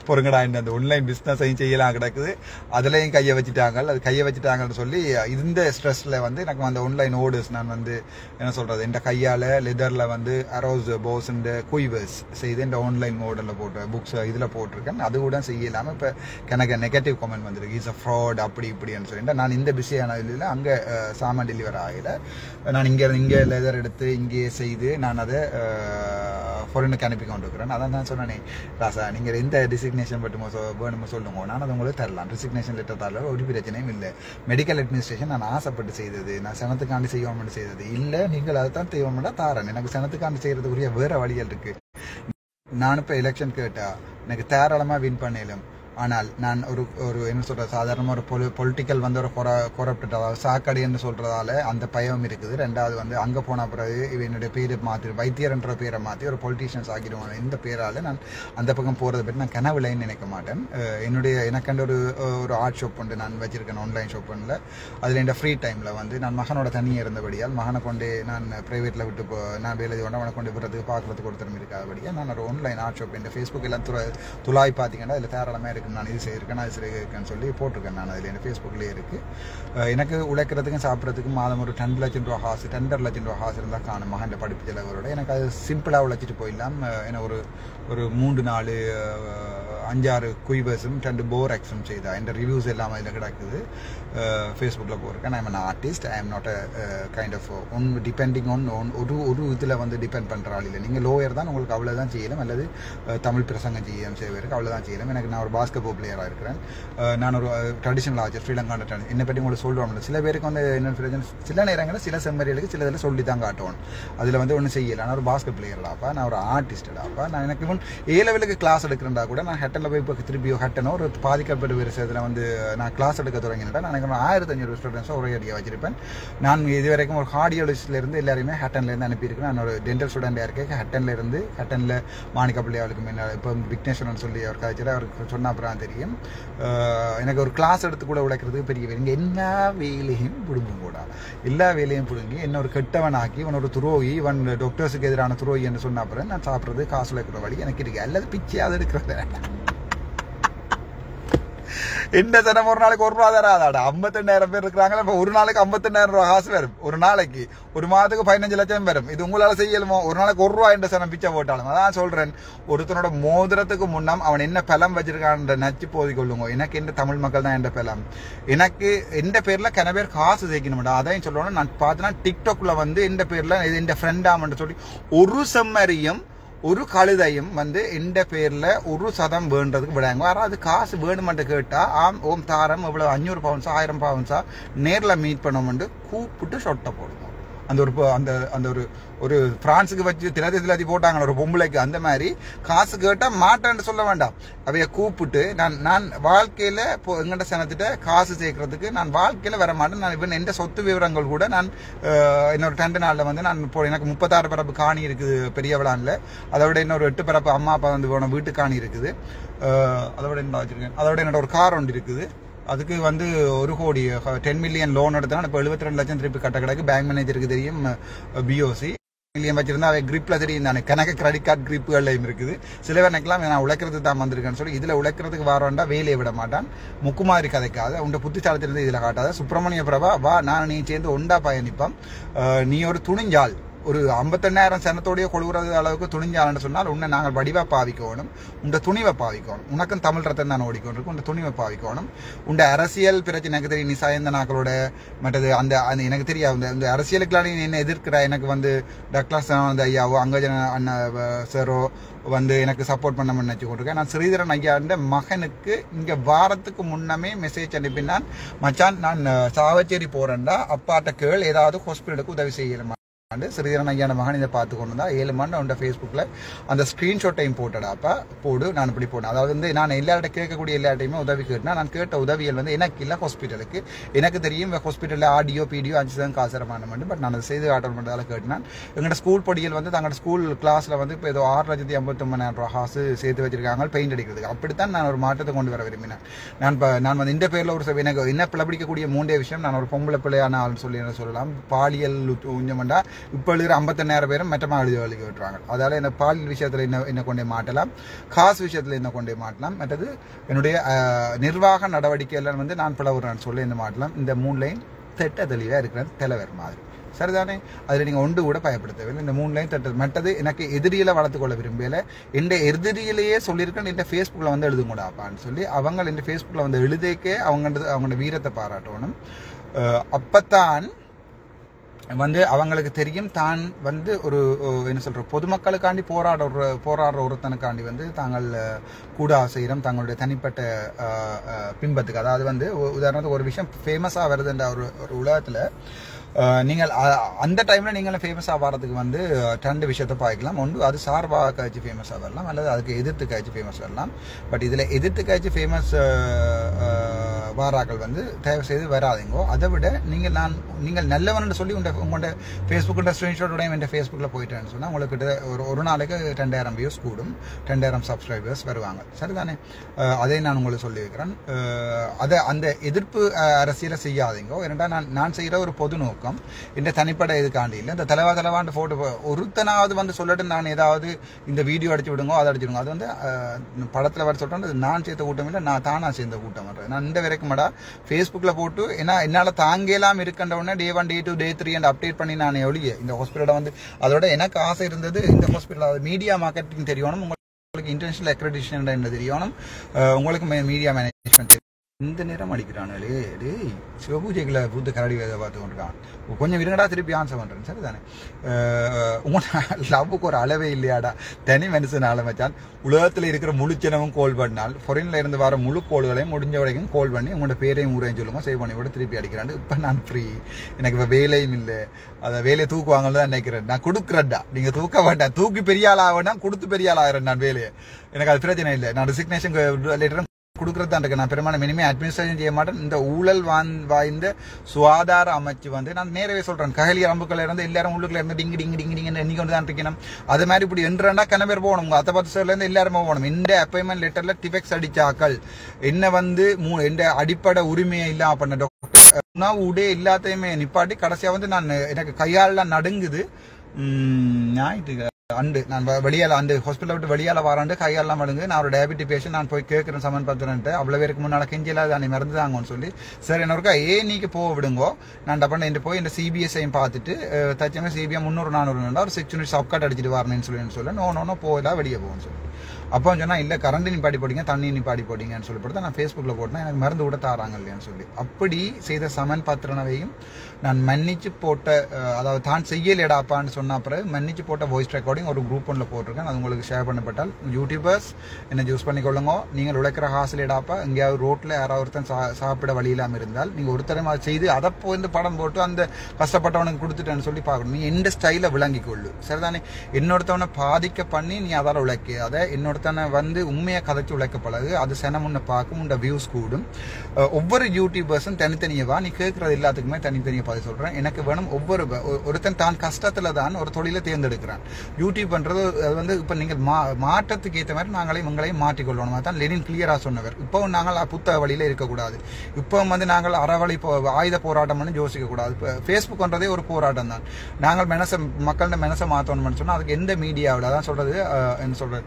பொறுங்கடா, இந்த ஆன்லைன் பிஸ்னஸையும் செய்யலாம் கிடக்குது, அதுலேயும் கையை வச்சுட்டாங்க. அது கையை வச்சுட்டாங்கன்னு சொல்லி இந்த ஸ்ட்ரெஸ்ஸில் வந்து எனக்கு அந்த ஆன்லைன் ஓர்டர்ஸ் நான் வந்து என்ன சொல்கிறது, இந்த கையால் லெதரில் வந்து அரோஸ் போஸ் இந்த குய்வர்ஸ் செய்து இந்த ஆன்லைன் ஓர்டரில் போட்டு புக்ஸ் இதில் போட்டிருக்கேன். அது கூட செய்யலாமல் இப்போ எனக்கு நெகட்டிவ் கமெண்ட் வந்துருக்கு, இஸ் அ ஃப்ராட் அப்படி இப்படின்னு சொல்லிட்டு. நான் இந்த பிஸியான இதில் அங்கே சாமான் டெலிவரி ஆகலை, நான் இங்கே லெதர் எடுத்து இங்கேயே செய்து நான் அதை ஃபாரினுக்கு அனுப்பி கொண்டு இருக்கிறேன். அதான் நான் சொன்னேன், ராசா நீங்கள் எந்த டிசிக்னேஷன் பட்டுமோ வேணுமோ சொல்லுங்க, நான் அதை உங்களுக்கு தரலாம். டிசிக்னேஷன் லெட்டர் தரல, ஒரு பிரச்சனையும் இல்லை. மெடிக்கல் அட்மினிஸ்ட்ரேஷன் நான் ஆசைப்பட்டு செய்தது, நான் சனத்துக்காண்டி செய்வோம்னு செய்தது இல்லை. நீங்கள் அதை தான் செய்வோம்னா தாரேன், எனக்கு சனத்துக்காண்டி செய்யறதுக்குரிய வேற வழிகள் இருக்கு. நான் இப்போ எலெக்ஷன் கேட்டா எனக்கு தாராளமாக வின் பண்ணிடலாம். ஆனால் நான் ஒரு என்ன சொல்கிறது, சாதாரணமாக ஒரு பொலிட்டிக்கல் வந்து ஒரு கொரப்டட், அதாவது சாக்கடை என்று சொல்கிறதால அந்த பயம் இருக்குது. ரெண்டாவது வந்து அங்கே போன பிறகு என்னுடைய பேரை மாற்றி வைத்தியர் என்ற பேரை மாற்றி ஒரு பொலிட்டீஷியன்ஸ் ஆகிடுவாங்க. இந்த பேரால் நான் அந்த பக்கம் போகிறத பற்றி நான் கனவுலைன்னு நினைக்க மாட்டேன். எனக்கண்டு ஒரு ஆர்ட் ஷாப் உண்டு, நான் வச்சுருக்கேன் ஆன்லைன் ஷாப் ஒன்றில். அதில் என் ஃப்ரீ டைமில் வந்து நான் மகனோட தனியாக இருந்தபடியால் மகனை கொண்டு நான் ப்ரைவேட்டில் விட்டு நான் வேலை கொண்டு அவனை கொண்டு விடுறதுக்கு பார்க்குறதுக்கு ஒருத்தரும் இருக்காதபடியாக நான் ஒரு ஆன்லைன் ஆர்ட் ஷாப் இந்த ஃபேஸ்புக் எல்லாம் துளாய் பார்த்தீங்கன்னா அதில் தாராளமாக இருக்குது. நான் இது செய்யிருக்கேன் அது செய்யிருக்கேன்னு சொல்லி போட்டிருக்கேன். நான் அதில் என் ஃபேஸ்புக்லேயே இருக்குது. எனக்கு உழைக்கிறதுக்கும் சாப்பிட்றதுக்கும் மாதம் ஒரு 10 லட்சம் ரூபா காசு 2.5 லட்சம் ரூபா காசு இருந்தால் காணும் மகன் படிப்பு செலவரோட. எனக்கு அது சிம்பிளாக உழைச்சிட்டு போயிடலாம். ஏன்னா ஒரு 3-4 5-6 குய்வர்ஸும் 2 போர் ஆக்ஸும் செய்தா இந்த ரிவ்யூஸ் எல்லாம் அதில் கிடக்குது. ஃபேஸ்புக்கில் போயிருக்கேன். I am an artist, I am not a kind of depending on ஒரு இதில் வந்து டிபெண்ட் பண்ணுற ஆள் இல்லை. நீங்கள் லோயர் தான், உங்களுக்கு அவ்வளோதான் செய்யலாம், அல்லது தமிழ் பிரசங்கம் செய்யலாம் செய்வருக்கு அவ்வளோதான் செய்யலாம். எனக்கு நான் ஒரு பாஸ்கெட்பால் பிளேயராக இருக்கிறேன். நான் ஒரு ட்ரெடிஷனல் ஆச்சு ஸ்ரீலங்கான என்னை பற்றி உங்களுக்கு சொல்லுவாங்க. சில பேருக்கு வந்து என்ன பிரச்சனை, சில நேரங்களில் சில செம்மறிகளுக்கு சில இதில் சொல்லி தான் காட்டுவோம். அதில் வந்து ஒன்றும் செய்யலை. நான் ஒரு பாஸ்கெட் பிளேயர்டாப்பா, நான் ஒரு ஆர்டிஸ்டாப்பா. நான் எனக்கு இவன் A லெவலுக்கு கிளாஸ் எடுக்கிறேன்டா கூட நான் ஹெட்ட ஹட்டனில் போய் இப்போ திருப்பி ஹட்டனோ ஒரு பாதிக்கப்பட்ட விஷயத்தில் வந்து நான் கிளாஸ் எடுக்க தொடங்கினேன். நான் எனக்கு 1500 ஸ்டூடெண்ட்ஸை ஒரே அடியாக வச்சிருப்பேன். நான் இது வரைக்கும் ஒரு கார்டியாலஜிஸ்ட்லேருந்து எல்லாருமே ஹட்டன்லேருந்து அனுப்பியிருக்கேன். நான் ஒரு டென்டல் ஸ்டூடெண்டாக இருக்கேன். ஹட்டனில் மாணிக்க பிள்ளையாளுக்கு முன்னால் இப்போ விக்னேஸ்வரன் சொல்லி அவர் கதைச்சிட்டு அவருக்கு சொன்ன அப்புறம் தெரியும். எனக்கு ஒரு கிளாஸ் எடுத்து கூட உழைக்கிறதுக்கு பெரிய வேலை. இங்கே எல்லா வேலையும் பிடுங்கும் கூட எல்லா வேலையும் பிடுங்கி என்ன ஒரு கெட்டவன் ஆக்கி இவன் ஒரு துரோகி, இவன் டாக்டர்ஸுக்கு எதிரான துரோகி என்று சொன்ன அப்புறம் நான் சாப்பிட்றது காசு வைக்கிற வழி எனக்கு இருக்கு. அல்லது பிச்சையாவது இருக்கிறது என்ன தினம் ஒரு நாளைக்கு 1 ரூபா தராதாடா. 52,000 பேர் இருக்கிறாங்களா, இப்போ ஒரு நாளைக்கு 52,000 ரூபா காசு வரும். ஒரு நாளைக்கு ஒரு மாதத்துக்கு 15 லட்சம் வரும். இது உங்களால் செய்யலுமோ? ஒரு நாளைக்கு 1 ரூபா என்ற சனம் பிச்சை போட்டாலும். அதான் சொல்றேன், ஒருத்தனோட மோதிரத்துக்கு முன்னம் அவன் என்ன பலம் வச்சிருக்கான்ற நச்சு போதி கொள்ளுங்க. எனக்கு எந்த தமிழ் மக்கள் தான் எந்த பலம். எனக்கு எந்த பேர்ல கன பேர் காசு சேர்க்கணும்டா. அதையும் சொல்லணும். நான் பார்த்தேன்னா டிக்டாக்ல வந்து எந்த பேர்ல இது எந்த ஃப்ரெண்டாமன்னு சொல்லி ஒரு செம்மறியும் ஒரு கழுதையும் வந்து எந்த பேர்ல 1% வேண்டதுக்கு விடாங்க. யாராவது காசு வேணுமென்று கேட்டா ஓம் தாரம் இவ்வளவு 500 பவுன்ஸா 1000 பவுன்ஸா நேர்ல மீட் பண்ணோம்னு கூப்பிட்டு சொட்டை போடுவோம். அந்த ஒரு அந்த ஒரு பிரான்ஸுக்கு வச்சு திலதி போட்டாங்க ஒரு பொம்பளைக்கு. அந்த மாதிரி காசு கேட்டா மாட்டேன்னு சொல்ல வேண்டாம். அவைய கூப்பிட்டு நான் வாழ்க்கையில எங்கிட்ட சனத்திட்ட காசு சேர்க்கறதுக்கு நான் வாழ்க்கையில வர மாட்டேன். நான் இவன் எந்த சொத்து விவரங்கள் கூட நான் இன்னொரு 2 நாள்ல வந்து நான் எனக்கு 36 பரப்பு காணி இருக்குது பெரிய விழான்ல. அதோட இன்னொரு 8 பரப்பு அம்மா அப்பா வந்து போன வீட்டு காணி இருக்குது. அதோட என்ன வச்சிருக்கேன், அதோட என்னோட ஒரு கார் ஒன்று இருக்குது. அதுக்கு வந்து 1 கோடி 10 மில்லியன் லோன் எடுத்தா இப்போ 72 லட்சம் திருப்பி கட்ட கிடக்கு. பேங்க் மேனேஜருக்கு தெரியும், பிஓசி மில்லியன் வச்சிருந்தா அவை கிரிப்ல தெரியும் தானே. கணக்கு கிரெடிட் கார்டு கிரிப்புகள்லையும் இருக்குது. சில எனக்குலாம் நான் உழைக்கிறது தான் வந்திருக்கேன்னு சொல்லி இதுல உழைக்கிறதுக்கு வாரண்டா வேலையை விட மாட்டான். முக்குமாரி கதைக்காத உண்ட புத்திசாலத்திலிருந்து இதுல காட்டாத. சுப்பிரமணிய பிரபா வா நான் நீ சேர்ந்து ஒண்டா பயணிப்போம். நீ ஒரு துணிஞ்சால் ஒரு 58,000 சனத்தோடைய கொழுகிறது அளவுக்கு துணிஞ்சாலன்னு சொன்னால் உன்னை நாங்கள் வடிவா பாவிக்கணும். உண்ட துணிவை பாவிக்கணும். உனக்கும் தமிழ் ரத்தம் தான் ஓடிக்கொண்டிருக்கும். உண்ட துணிவை பாவிக்கணும். உண்ட அரசியல் பிரச்சனை எனக்கு தெரியும். நீ சாயந்த நாக்களோட மற்றது அந்த எனக்கு தெரியாது. இந்த அரசியலுக்குலாம் நீ என்ன எதிர்க்கிற. எனக்கு வந்து டக்ளாஸ் ஐயாவோ அங்கஜன அண்ணா சாரோ வந்து எனக்கு சப்போர்ட் பண்ண நினைச்சு கொண்டிருக்கேன். நான் ஸ்ரீதரன் ஐயாண்ட மகனுக்கு இங்க வாரத்துக்கு முன்னமே மெசேஜ் அனுப்பினான். மச்சான் நான் சாவச்சேரி போறேன்டா, அப்பாட்ட கேள் ஏதாவது ஹாஸ்பிட்டலுக்கு உதவி செய்யணுமா. ஸ்ரீதரன் ஐயான மகன் இதை பார்த்து கொண்டு தான் 7 மணி அவன் ஃபேஸ்புக்கில் அந்த ஸ்க்ரீன்ஷாட்டையும் போட்டடாப்பா போடு. நான் இப்படி போனேன். அதாவது வந்து நான் எல்லார்ட்ட கேட்கக்கூடிய எல்லார்ட்டையுமே உதவி கேட்டேன். நான் கேட்ட உதவியல் வந்து எனக்கு இல்லை ஹாஸ்பிட்டலுக்கு. எனக்கு தெரியும் ஹாஸ்பிட்டலில் ஆடியோ பிடியோ 5 தான் காசரமான மட்டும். பட் நான் அதை செய்து ஆர்டர் பண்ணுறதால கேட்டேன். எங்களோட ஸ்கூல் படிகள் வந்து தங்களோட ஸ்கூல் கிளாஸில் வந்து இப்போ ஏதோ 6,59,000 ரூபா காசு சேர்த்து வச்சிருக்காங்க பெயிண்ட் அடிக்கிறதுக்கு. அப்படித்தான் நான் ஒரு மாற்றத்தை கொண்டு வர விரும்பினேன். நான் வந்து இந்த பேரில் ஒரு எனக்கு என்ன பிளப்பிடிக்கக்கூடிய 3 விஷயம். நான் ஒரு பொம்பளை பிள்ளையான ஆள்னு சொல்லலாம். பாலியல் உஞ்சமண்டா இப்போ எழுதுகிற 58,000 பேரும் மெட்டமாக எழுதி விட்டுருவாங்க. அதால என்ன பாலியல் விஷயத்தில் என்ன கொண்டே மாட்டலாம், காசு விஷயத்தில் என்ன கொண்டே மாட்டலாம். மற்றது என்னுடைய நிர்வாக நடவடிக்கையில் வந்து நான் பிளவுறேன்னு சொல்லி என்ன மாட்டலாம். இந்த 3 லைன் திட்ட தெளிவாக இருக்கிறது தலைவர் மாதிரி சரிதானே. அதில் நீங்கள் ஒன்று கூட பயப்படுத்தவில்லை. இந்த 3 லைன் தட்டது. மற்றது எனக்கு எதிரியில் வளர்த்துக்கொள்ள விரும்பல. எந்த எதிரியிலேயே சொல்லியிருக்கேன் என் ஃபேஸ்புக்கில் வந்து எழுதுங்கூடாப்பான்னு சொல்லி அவங்க என் ஃபேஸ்புக்கில் வந்து எழுதேக்கே அவங்களோட வீரத்தை பாராட்டணும். அப்பத்தான் வந்து அவங்களுக்கு தெரியும் தான் வந்து ஒரு என்ன சொல்ற பொதுமக்களுக்காண்டி போராடுற ஒருத்தனுக்காண்டி வந்து தாங்கள் கூட செய்கிறோம் தங்களுடைய தனிப்பட்ட பிம்பத்துக்கு. அதாவது வந்து உதாரணத்துக்கு ஒரு விஷயம் ஃபேமஸாக வருதுன்ற ஒரு உலகத்தில் நீங்கள் அந்த டைமில் நீங்களும் ஃபேமஸ் ஆகிறதுக்கு வந்து 2 விஷயத்தை பார்க்கலாம். ஒன்று அது சார்பாக காய்ச்சி ஃபேமஸாக வரலாம், அல்லது அதுக்கு எதிர்த்து காய்ச்சி ஃபேமஸ் வரலாம். பட் இதில் எதிர்த்து காய்ச்சி ஃபேமஸ் வாராக்கள் வந்து தயவு செய்து வராதிங்கோ. அதை விட நீங்கள் நல்லவன்னு சொல்லி உங்களோட ஃபேஸ்புக்கிட்ட ஸ்க்ரீன்ஷாட்டோடையும் என் ஃபேஸ்புக்கில் போயிட்டேன்னு சொன்னால் உங்களுக்கு ஒரு நாளைக்கு 2,000 வியூஸ் கூடும், 2,000 சப்ஸ்கிரைபர்ஸ் வருவாங்க சரிதானே. அதை நான் உங்களுக்கு சொல்லி வைக்கிறேன். அதை அந்த எதிர்ப்பு அரசியலை செய்யாதீங்கோ. ஏன்னா நான் செய்கிற ஒரு பொது நோக்கம் இந்த தனிப்பட்ட இதுக்காண்டி இல்லை. இந்த தலைவாண்டு போட்டு ஒருத்தனாவது வந்து சொல்லட்டு நான் ஏதாவது இந்த வீடியோ அடிச்சு விடுங்க அதை அடிச்சுடுங்க. அது வந்து படத்தில் வர சொல்கிறேன். நான் சேர்த்த கூட்டம் இல்லை, நான் தானா சேர்ந்த கூட்டம் வர்றேன். நான் இந்த வரைக்கும் ஃபேஸ்புக்கில் போட்டு ஏன்னா என்னால் தாங்கலாம் இருக்கின்றவுடனே Day 1 Day 2 Day 3 and update பண்ணி நான் ஒழிய இந்த ஹாஸ்பிட்டலை வந்து அதோட எனக்கு ஆசை இருந்தது இந்த ஹாஸ்பிட்டல் மீடியா மார்க்கெட்டிங் தெரியணும், உங்களுக்கு இன்டர்நேஷனல் அக்ரெடிட்டேஷன் என்ன தெரியணும், உங்களுக்கு மீடியா மேனேஜ்மெண்ட் இந்த நேரம் அடிக்கிறானே டேய் சிவபூஜைகளை பூத்து கரடி வேதை பார்த்து கொண்டிருக்கான் கொஞ்சம் விருங்கடா திருப்பி ஆன்சர் பண்ணுறேன் சரி தானே லவ்வுக்கு ஒரு அளவே இல்லையாடா தனி மனுஷன் ஆரம்பிச்சான் உலகத்தில் இருக்கிற முழுச்சனவும் கோல் பண்ணால் ஃபாரின்ல இருந்து வர முழு கோல்களையும் முடிஞ்ச வரைக்கும் கோல் பண்ணி உங்களோட பேரையும் ஊரையும் சொல்லுங்க சேவ் பண்ணி கூட திருப்பி அடிக்கிறான் இப்போ நான் ஃப்ரீ எனக்கு இப்போ வேலையும் இல்லை அதை வேலையை தூக்குவாங்கன்னு தான் நினைக்கிறேன் நான் கொடுக்குறேன்டா நீங்கள் தூக்க வேண்டாம் தூக்கி பெரிய ஆள் ஆகணும்னா கொடுத்து பெரிய ஆள் ஆகிறேன் நான் வேலையை எனக்கு அது பிரச்சனை இல்லை நான் ரெசிக்னேஷன் லெட்டரும் கொடுக்கறது தான் இருக்கு நான் பெரும்பாலும் இனிமே அட்மினிஸ்ட்ரேஷன் செய்ய மாட்டேன் இந்த ஊழல் வாய்ந்த சுகாதார அமைச்சு வந்து நான் நேரவே சொல்றேன் ககலி அம்புக்கள் இருந்து எல்லாரும் உள்ளுக்குள்ள இருந்து டிங்கு டிங்கு டிங்கு டிங்கு எண்ணி கொண்டு தான் இருக்கணும் அது மாதிரி இப்படி என்றா கனவேர் போகணும் உங்க அத்தை பத்து சார்ல இருந்து எல்லாருமே போகணும் இந்த அப்பாயின்மெண்ட் லெட்டர்ல டிபெக்ஸ் அடிச்சாக்கள் என்ன வந்து இந்த அடிப்படை உரிமையை இல்லாம பண்ண டாக்டர் உணவு உடே எல்லாத்தையுமே நிப்பாட்டி கடைசியா வந்து நான் எனக்கு கையாளெல்லாம் நடுங்குது ஞாயிற்று அண்டு நான் வெளியால அந்த ஹாஸ்பிட்டல் விட்டு வெளியால வராண்டு கையெல்லாம் வழுங்கு நான் ஒரு டயபெட்டிக் பேஷண்ட் நான் போய் கேட்கிறேன் சமன் பத்திரன்ட்டு அவ்வளவு பேருக்கு முன்னால கெஞ்சில தான் மறந்து தாங்கன்னு சொல்லி சரி என்னொருக்கா நீக்கு போக விடுங்கோ நான் டப்பண்ண போய் இந்த சிபிஎஸ்ஐயும் பார்த்துட்டு தச்சமே சிபிஎம் 300-400 ஒரு 6 யூனிட் சப்காட் அடிச்சுட்டு வரணும்னு சொல்லி நோ போகல வெளியே போகணும்னு சொல்லி அப்போ சொன்னா இல்ல கரண்ட் நிப்பாடி போடிங்க தண்ணி நிப்பாடி போடிங்கன்னு சொல்லி போட்டு நான் ஃபேஸ்புக்ல போட்டேன் எனக்கு மருந்து கூட தாராங்க இல்லையான்னு சொல்லி அப்படி செய்த சமன் பத்திரனையும் நான் மன்னிச்சு போட்ட அதாவது தான் செய்யலடாப்பான்னு சொன்ன பிறகு மன்னிச்சு போட்ட வாய்ஸ் ரெக்கார்டிங் ஒரு குரூப் ஒன்றில் போட்டிருக்கேன் அது உங்களுக்கு ஷேர் பண்ணப்பட்டால் யூடியூபர்ஸ் என்ன யூஸ் பண்ணிக்கொள்ளுங்க நீங்கள் உழைக்கிற ஹாஸ்லேடாப்பா எங்கேயாவது ரோட்டில் யாராவது ஒருத்தன் சாப்பிட வழி இல்லாமல் இருந்தால் நீங்கள் ஒருத்தரம் அதை செய்து அதை போய் படம் போட்டு அந்த கஷ்டப்பட்டவனுக்கு கொடுத்துட்டேன்னு சொல்லி பார்க்கணும் நீ எந்த ஸ்டைலை விளங்கி கொள்ளு சரிதானே இன்னொருத்தவனை பாதிக்க பண்ணி நீ அதால் உழைக்க அதை இன்னொருத்தனை வந்து உண்மையை கதைச்சு உழைக்க பழகு அது சென முன்ன பார்க்கும் உண்ட வியூஸ் கூடும் ஒவ்வொரு யூடியூபர்ஸும் தனித்தனியவா நீ கேட்கறது எல்லாத்துக்குமே தனித்தனியாக பதில் சொல்கிறேன் எனக்கு வேணும் ஒருத்தன் தான் கஷ்டத்தில் தான் ஒரு தொழிலை தேர்ந்தெடுக்கிறான் யூடியூப் பண்றது அது வந்து இப்போ நீங்கள் மாற்றத்துக்கு ஏற்ற மாதிரி நாங்களே உங்களையும் மாற்றிக்கொள்ளணும் அதான் லெனின் கிளியராக சொன்னவர் இப்போ நாங்கள் புத்தக வழியில இருக்கக்கூடாது இப்போ வந்து நாங்கள் அறவழி ஆயுத போராட்டம் பண்ணி யோசிக்க கூடாது இப்போ ஃபேஸ்புக் பண்றதே ஒரு போராட்டம் தான் நாங்கள் மக்களோட மனசை மாற்றணும்னு சொன்னால் அதுக்கு எந்த மீடியாவில் அதான் சொல்றது என்ன சொல்றது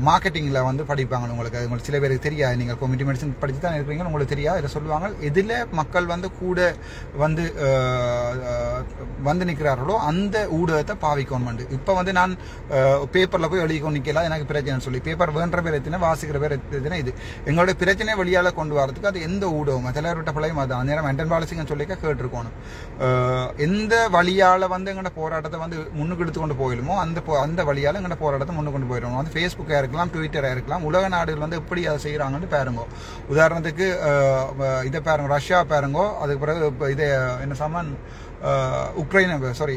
மார்க்கெட்டிங்ல வந்து படிப்பாங்க உங்களுக்கு சில பேருக்கு தெரியாது நீங்கள் கம்யூனிட்டி மெடிசன் படிச்சு தான் இருப்பீங்க உங்களுக்கு தெரியாது இதை சொல்லுவாங்க எதில் மக்கள் வந்து கூட வந்து நிற்கிறார்களோ அந்த ஊடகத்தை பாவிக்கணும் இப்போ வந்து நான் பேப்பர்ல போய் எழுதிக்கொண்டு நிற்கலாம் எனக்கு பிரச்சனை சொல்லி பேப்பர் வேண்ட பேர் எத்தினா வாசிக்கிற பேர் எத்தினா இது எங்களுடைய பிரச்சனையை வெளியால கொண்டு வரதுக்கு அது எந்த ஊடகம் தலைவர்கிட்ட பிள்ளையும் அதான் நேரம் மென்டன் பாலிசிங்கன்னு சொல்லிக்க கேட்டிருக்கணும் எந்த வழியால வந்து எங்களோட போராட்டத்தை வந்து முன்னுக்கு எடுத்து கொண்டு போயிடுமோ அந்த வழியால எங்களோட போராட்டத்தை முன்னுக்கு கொண்டு போயிடுவோம் வந்து ஃபேஸ்புக்கா இருக்கலாம் ட்விட்டரா இருக்கலாம் உலக நாடுகள் வந்து எப்படி அதை செய்யறாங்கன்னு பாருங்க உதாரணத்துக்கு இதை பாருங்க ரஷ்யா பாருங்க அதுக்கு பிறகு இதை என்ன சமன் உக்ரைன் சாரி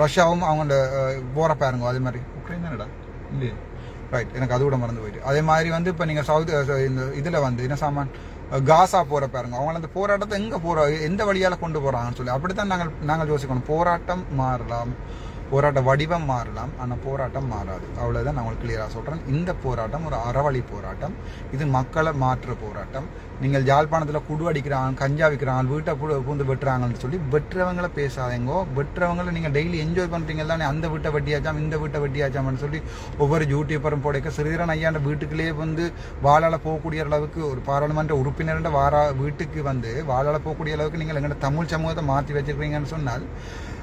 ரஷ்யாவும் அவங்க போற பாருங்க அதே மாதிரி உக்ரைன் தானடா இல்லையே ரைட் எனக்கு அது கூட மறந்து போயிட்டு அதே மாதிரி வந்து இப்போ நீங்கள் இந்த இதில் வந்து என்ன சாமான் காசா போற பாருங்க அவங்க அந்த போராட்டத்தை எங்கே எந்த வழியால் கொண்டு போகிறாங்கன்னு சொல்லி அப்படித்தான் நாங்கள் யோசிக்கணும் போராட்டம் மாறலாம் போராட்ட வடிவம் மாறலாம் ஆனால் போராட்டம் மாறாது அவ்வளோதான் நான் உங்களுக்கு கிளியராக சொல்கிறேன் இந்த போராட்டம் ஒரு அறவழி போராட்டம் இது மக்களை மாற்ற போராட்டம் நீங்கள் யாழ்ப்பாணத்தில் குடு அடிக்கிறாங்க கஞ்சா விற்கிறாங்க வீட்டை பூந்து வெட்டுறாங்கன்னு சொல்லி வெட்டுறவங்களை பேசாதீங்கோ வெட்டுறவங்களை நீங்கள் டெய்லி என்ஜாய் பண்ணுறீங்க தானே அந்த வீட்டை வெட்டியாச்சாம் இந்த வீட்டை வெட்டியாச்சாம்னு சொல்லி ஒவ்வொரு யூடியூபரும் போடைக்க சிறிதரன் ஐயாண்ட வீட்டுக்குள்ளேயே வந்து வாழால போகக்கூடிய அளவுக்கு ஒரு பாராளுமன்ற உறுப்பினர்ன்ற வீட்டுக்கு வந்து வாழால போகக்கூடிய அளவுக்கு நீங்கள் எங்களோட தமிழ் சமூகத்தை மாற்றி வச்சிருக்கீங்கன்னு சொன்னால்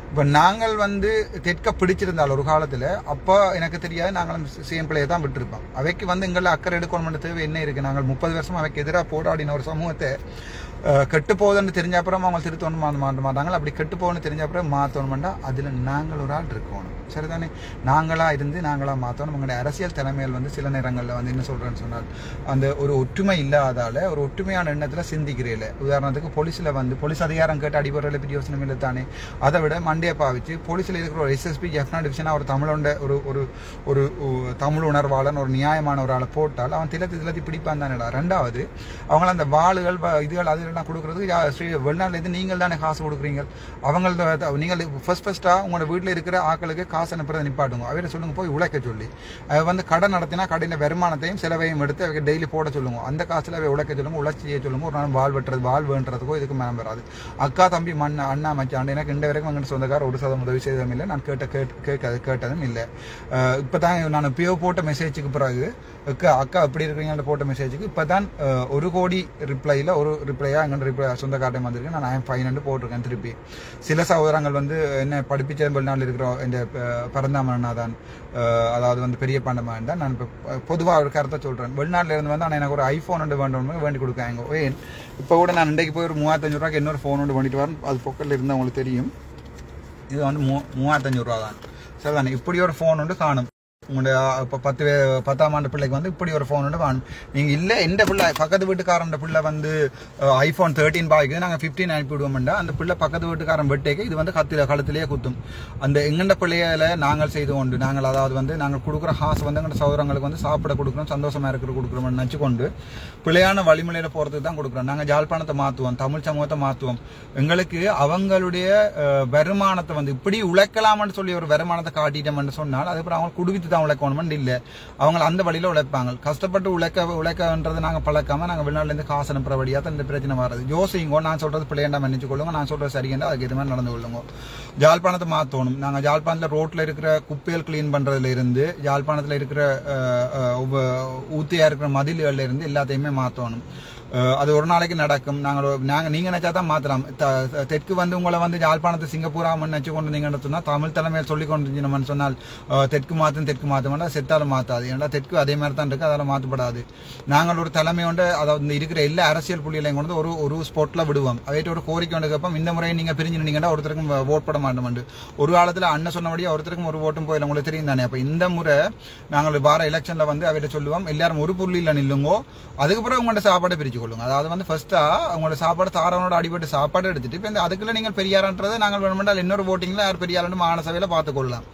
இப்போ நாங்கள் வந்து தெற்க பிடிச்சிருந்தால் ஒரு காலத்தில் அப்போ எனக்கு தெரியாது நாங்களும் சேம் பிள்ளையை தான் விட்டுருப்போம் அவைக்கு வந்து எங்களை அக்கறை எடுக்கணும் தேவை என்ன இருக்குது நாங்கள் 30 வருஷம் அவைக்கு எதிராக போராடின ஒரு சமூகத்தை கெட்டு போகுதுன்னு தெரிஞ்ச அப்புறம் அவங்க திருத்தணும் மாற்ற மாட்டாங்க அப்படி கெட்டு போகணும்னு தெரிஞ்ச அப்புறம் மாற்றணும்னா அதில் நாங்கள் ஒரு ஆள் இருக்கணும் சரிதானே நாங்களாக இருந்து நாங்களாக மாற்றணும் உங்களுடைய அரசியல் தலைமையில் வந்து சில நேரங்களில் வந்து என்ன சொல்கிறேன்னு சொன்னால் அந்த ஒரு ஒற்றுமை இல்லாதால ஒரு ஒற்றுமையான எண்ணத்தில் சிந்திக்கிறீங்கள உதாரணத்துக்கு போலீஸ் அதிகாரம் கேட்டு அடிபடுறதுல பற்றி யோசனை இல்லை தானே அதை விட மண்டியை பாவிச்சு போலீஸில் இருக்கிற ஒரு எஸ்எஸ்பி ஜெஃப்னா டிவிஷனாக ஒரு தமிழோட ஒரு தமிழ் உணர்வாளன் ஒரு நியாயமான ஒரு ஆளை போட்டால் அவன் திலத்தி பிடிப்பான் தானேடா ரெண்டாவது அவங்கள அந்த வாளுகள் இதுகள் அது கொடுக்கறதுக்கு வெளிநாட்டிலேருந்து நீங்கள் தானே காசு கொடுக்குறீங்க அவங்க நீங்கள் ஃபர்ஸ்டாக உங்களோட வீட்டில் இருக்கிற ஆக்களுக்கு காசு அனுப்புறதை நிப்பாட்டுங்க அவரை சொல்லுங்க போய் உழைக்க சொல்லி வந்து கடை நடத்தினா கடையில் வருமானத்தையும் செலவையும் எடுத்து அவங்க டெய்லி போட சொல்லுங்க அந்த காசுல அவை உழைக்க சொல்லுங்க உழைச்சி செய்ய சொல்லுங்க ஒரு நாள் வாழ் வேண்டுறதுக்கோ இதுக்கு மேலே வராது அக்கா தம்பி அண்ணா மச்சான் எனக்கு இந்த வரைக்கும் எங்கள் சொந்தக்கார 1% உதவி செய்ததும் இல்லை நான் கேட்டதும் இல்லை இப்போ தான் நான் பியோ போட்ட மெசேஜுக்கு பிறகு அக்கா எப்படி இருக்கீங்கன்னு போட்ட மெசேஜுக்கு இப்போ தான் 1 கோடி ரிப்ளையில் ஒரு ரிப்ளையாக எங்கள்கிட்ட ரிப்ளை சொந்த காட்டை வந்திருக்கு. நான் 500 போட்டிருக்கேன். திருப்பி சில சகோதரங்கள் வந்து என்ன படிப்பிச்ச வெளிநாட்டில் இருக்கிற இந்த பரந்தாமனா தான், அதாவது வந்து பெரிய பண்டமாக தான். நான் இப்போ பொதுவாக ஒரு கருத்தை சொல்கிறேன். வெளிநாட்டில் இருந்து வந்து ஆனால் எனக்கு ஒரு ஐஃபோன் ஒன்று வேண்டி கொடுக்காங்க. ஏன் இப்போ கூட நான் இன்றைக்கு போய் ஒரு 3500 ரூபாய்க்கு இன்னொரு ஃபோன் ஒன்று பண்ணிட்டு வரேன். அது பொக்கலில் இருந்தால் உங்களுக்கு தெரியும். இது வந்து 3500 ரூபா தான். சரி தானே, இப்படி ஒரு ஃபோன் ஒன்று காணும். உங்களுடைய இப்போ 10ஆம் ஆண்டு பிள்ளைக்கு வந்து இப்படி ஒரு ஃபோன் ஒன்று வாங்கணும். நீங்கள் இல்லை எந்த பிள்ளை பக்கத்து வீட்டுக்காரன் பிள்ளை வந்து iPhone 13 பாய்க்குது, நாங்கள் 15 அனுப்பிவிடுவோம்டா. அந்த பிள்ளை பக்கத்து வீட்டுக்காரன் வெட்டேக்கு இது வந்து கழுத்திலேயே குத்தும். அந்த எங்கண்ட பிள்ளைகளை நாங்கள் செய்து கொண்டு நாங்கள் அதாவது வந்து நாங்கள் கொடுக்குற காசு வந்து எங்கள்ட சகோதரங்களுக்கு வந்து சாப்பிட கொடுக்குறோம், சந்தோஷமாக கொடுக்குறோம்னு நினச்சி கொண்டு பிள்ளையான வழிமுறையில் போகிறதுக்கு தான் கொடுக்குறோம். நாங்கள் ஜாழ்ப்பாணத்தை மாற்றுவோம், தமிழ் சமூகத்தை மாற்றுவோம். எங்களுக்கு அவங்களுடைய வருமானத்தை வந்து இப்படி உழைக்கலாம்னு சொல்லி ஒரு வருமானத்தை காட்டிட்டோம்னு சொன்னால் அதுக்கப்புறம் அவங்க குடுவித்து உழைக்கணும் இல்லை, அவங்க அந்த வழியில உழைப்பாங்க. கஷ்டப்பட்டு உழைக்கன்றது நாங்க பழக்காம நாங்க வெளிநாட்டுல இருந்து காசு அனுப்புறபடியா தான் இந்த பிரச்சனை வர்றது. யோசிங்கோ, நான் சொல்றது பிள்ளையண்டா மன்னிச்சு கொள்ளுங்க, நான் சொல்றது சரியா அதுக்கு இது மாதிரி நடந்து கொள்ளுங்க. ஜாழ்ப்பாணத்தை மாத்தணும். நாங்க ஜாழ்ப்பாணத்துல ரோட்ல இருக்கிற குப்பைகள் கிளீன் பண்றதுல இருந்து, ஜாழ்ப்பாணத்துல இருக்கிற ஊத்தியா இருக்கிற மதில்கள்ல இருந்து எல்லாத்தையுமே மாத்தணும். அது ஒரு நாளைக்கு நடக்கும். நீங்க நினைச்சா தான் மாத்தலாம். தெற்கு வந்து உங்களை வந்து யாழ்ப்பாணத்தை சிங்கப்பூரா நினைச்சு கொண்டு நீங்க சொன்னா தமிழ் தலைமையில் சொல்லி கொண்டு சொன்னால் தெற்கு மாத்த செத்தாலும் மாத்தாது. ஏன்னா தெற்கு அதே மாதிரி தான் இருக்கு, அதெல்லாம் மாற்றப்படாது. நாங்கள் ஒரு தலைமை கொண்டு அதாவது இருக்கிற எல்லா அரசியல் புள்ளிகளையும் கொண்டு ஒரு ஸ்போர்ட்ல விடுவோம். அவையிட்ட ஒரு கோரிக்கை ஒன்று கேட்போம். இந்த முறை நீங்க பிரிஞ்சு நின்னீங்கன்னா ஒருத்தருக்கும் ஓட் போட மாட்டோம். ஒரு காலத்துல அண்ணன் சொன்னபடியா ஒருத்தருக்கும் ஒரு ஓட்டும் போயில உங்களுக்கு தெரியும் தானே. அப்ப இந்த முறை நாங்கள் வார எலெக்ஷன்ல வந்து அவையிட்ட சொல்லுவோம், எல்லாரும் ஒரு புள்ளியில நில்லுங்கோ, அதுக்கப்புறம் உங்களோட சாப்பாடை பிரிச்சு கொள்ளுங்க. அதாவது வந்து ஃபர்ஸ்டா உங்களோட சாப்பாடு தாரவனோட அடிபட்டு சாப்பாடு எடுத்துட்டு இப்போ அதுக்குள்ள நீங்கள் பெரியாரன்றதை நாங்கள் வேணுமென்றால் இன்னொரு ஓட்டிங்ல யார் பெரியாருன்னு மாநசபையில பார்த்துக்கொள்ளலாம்.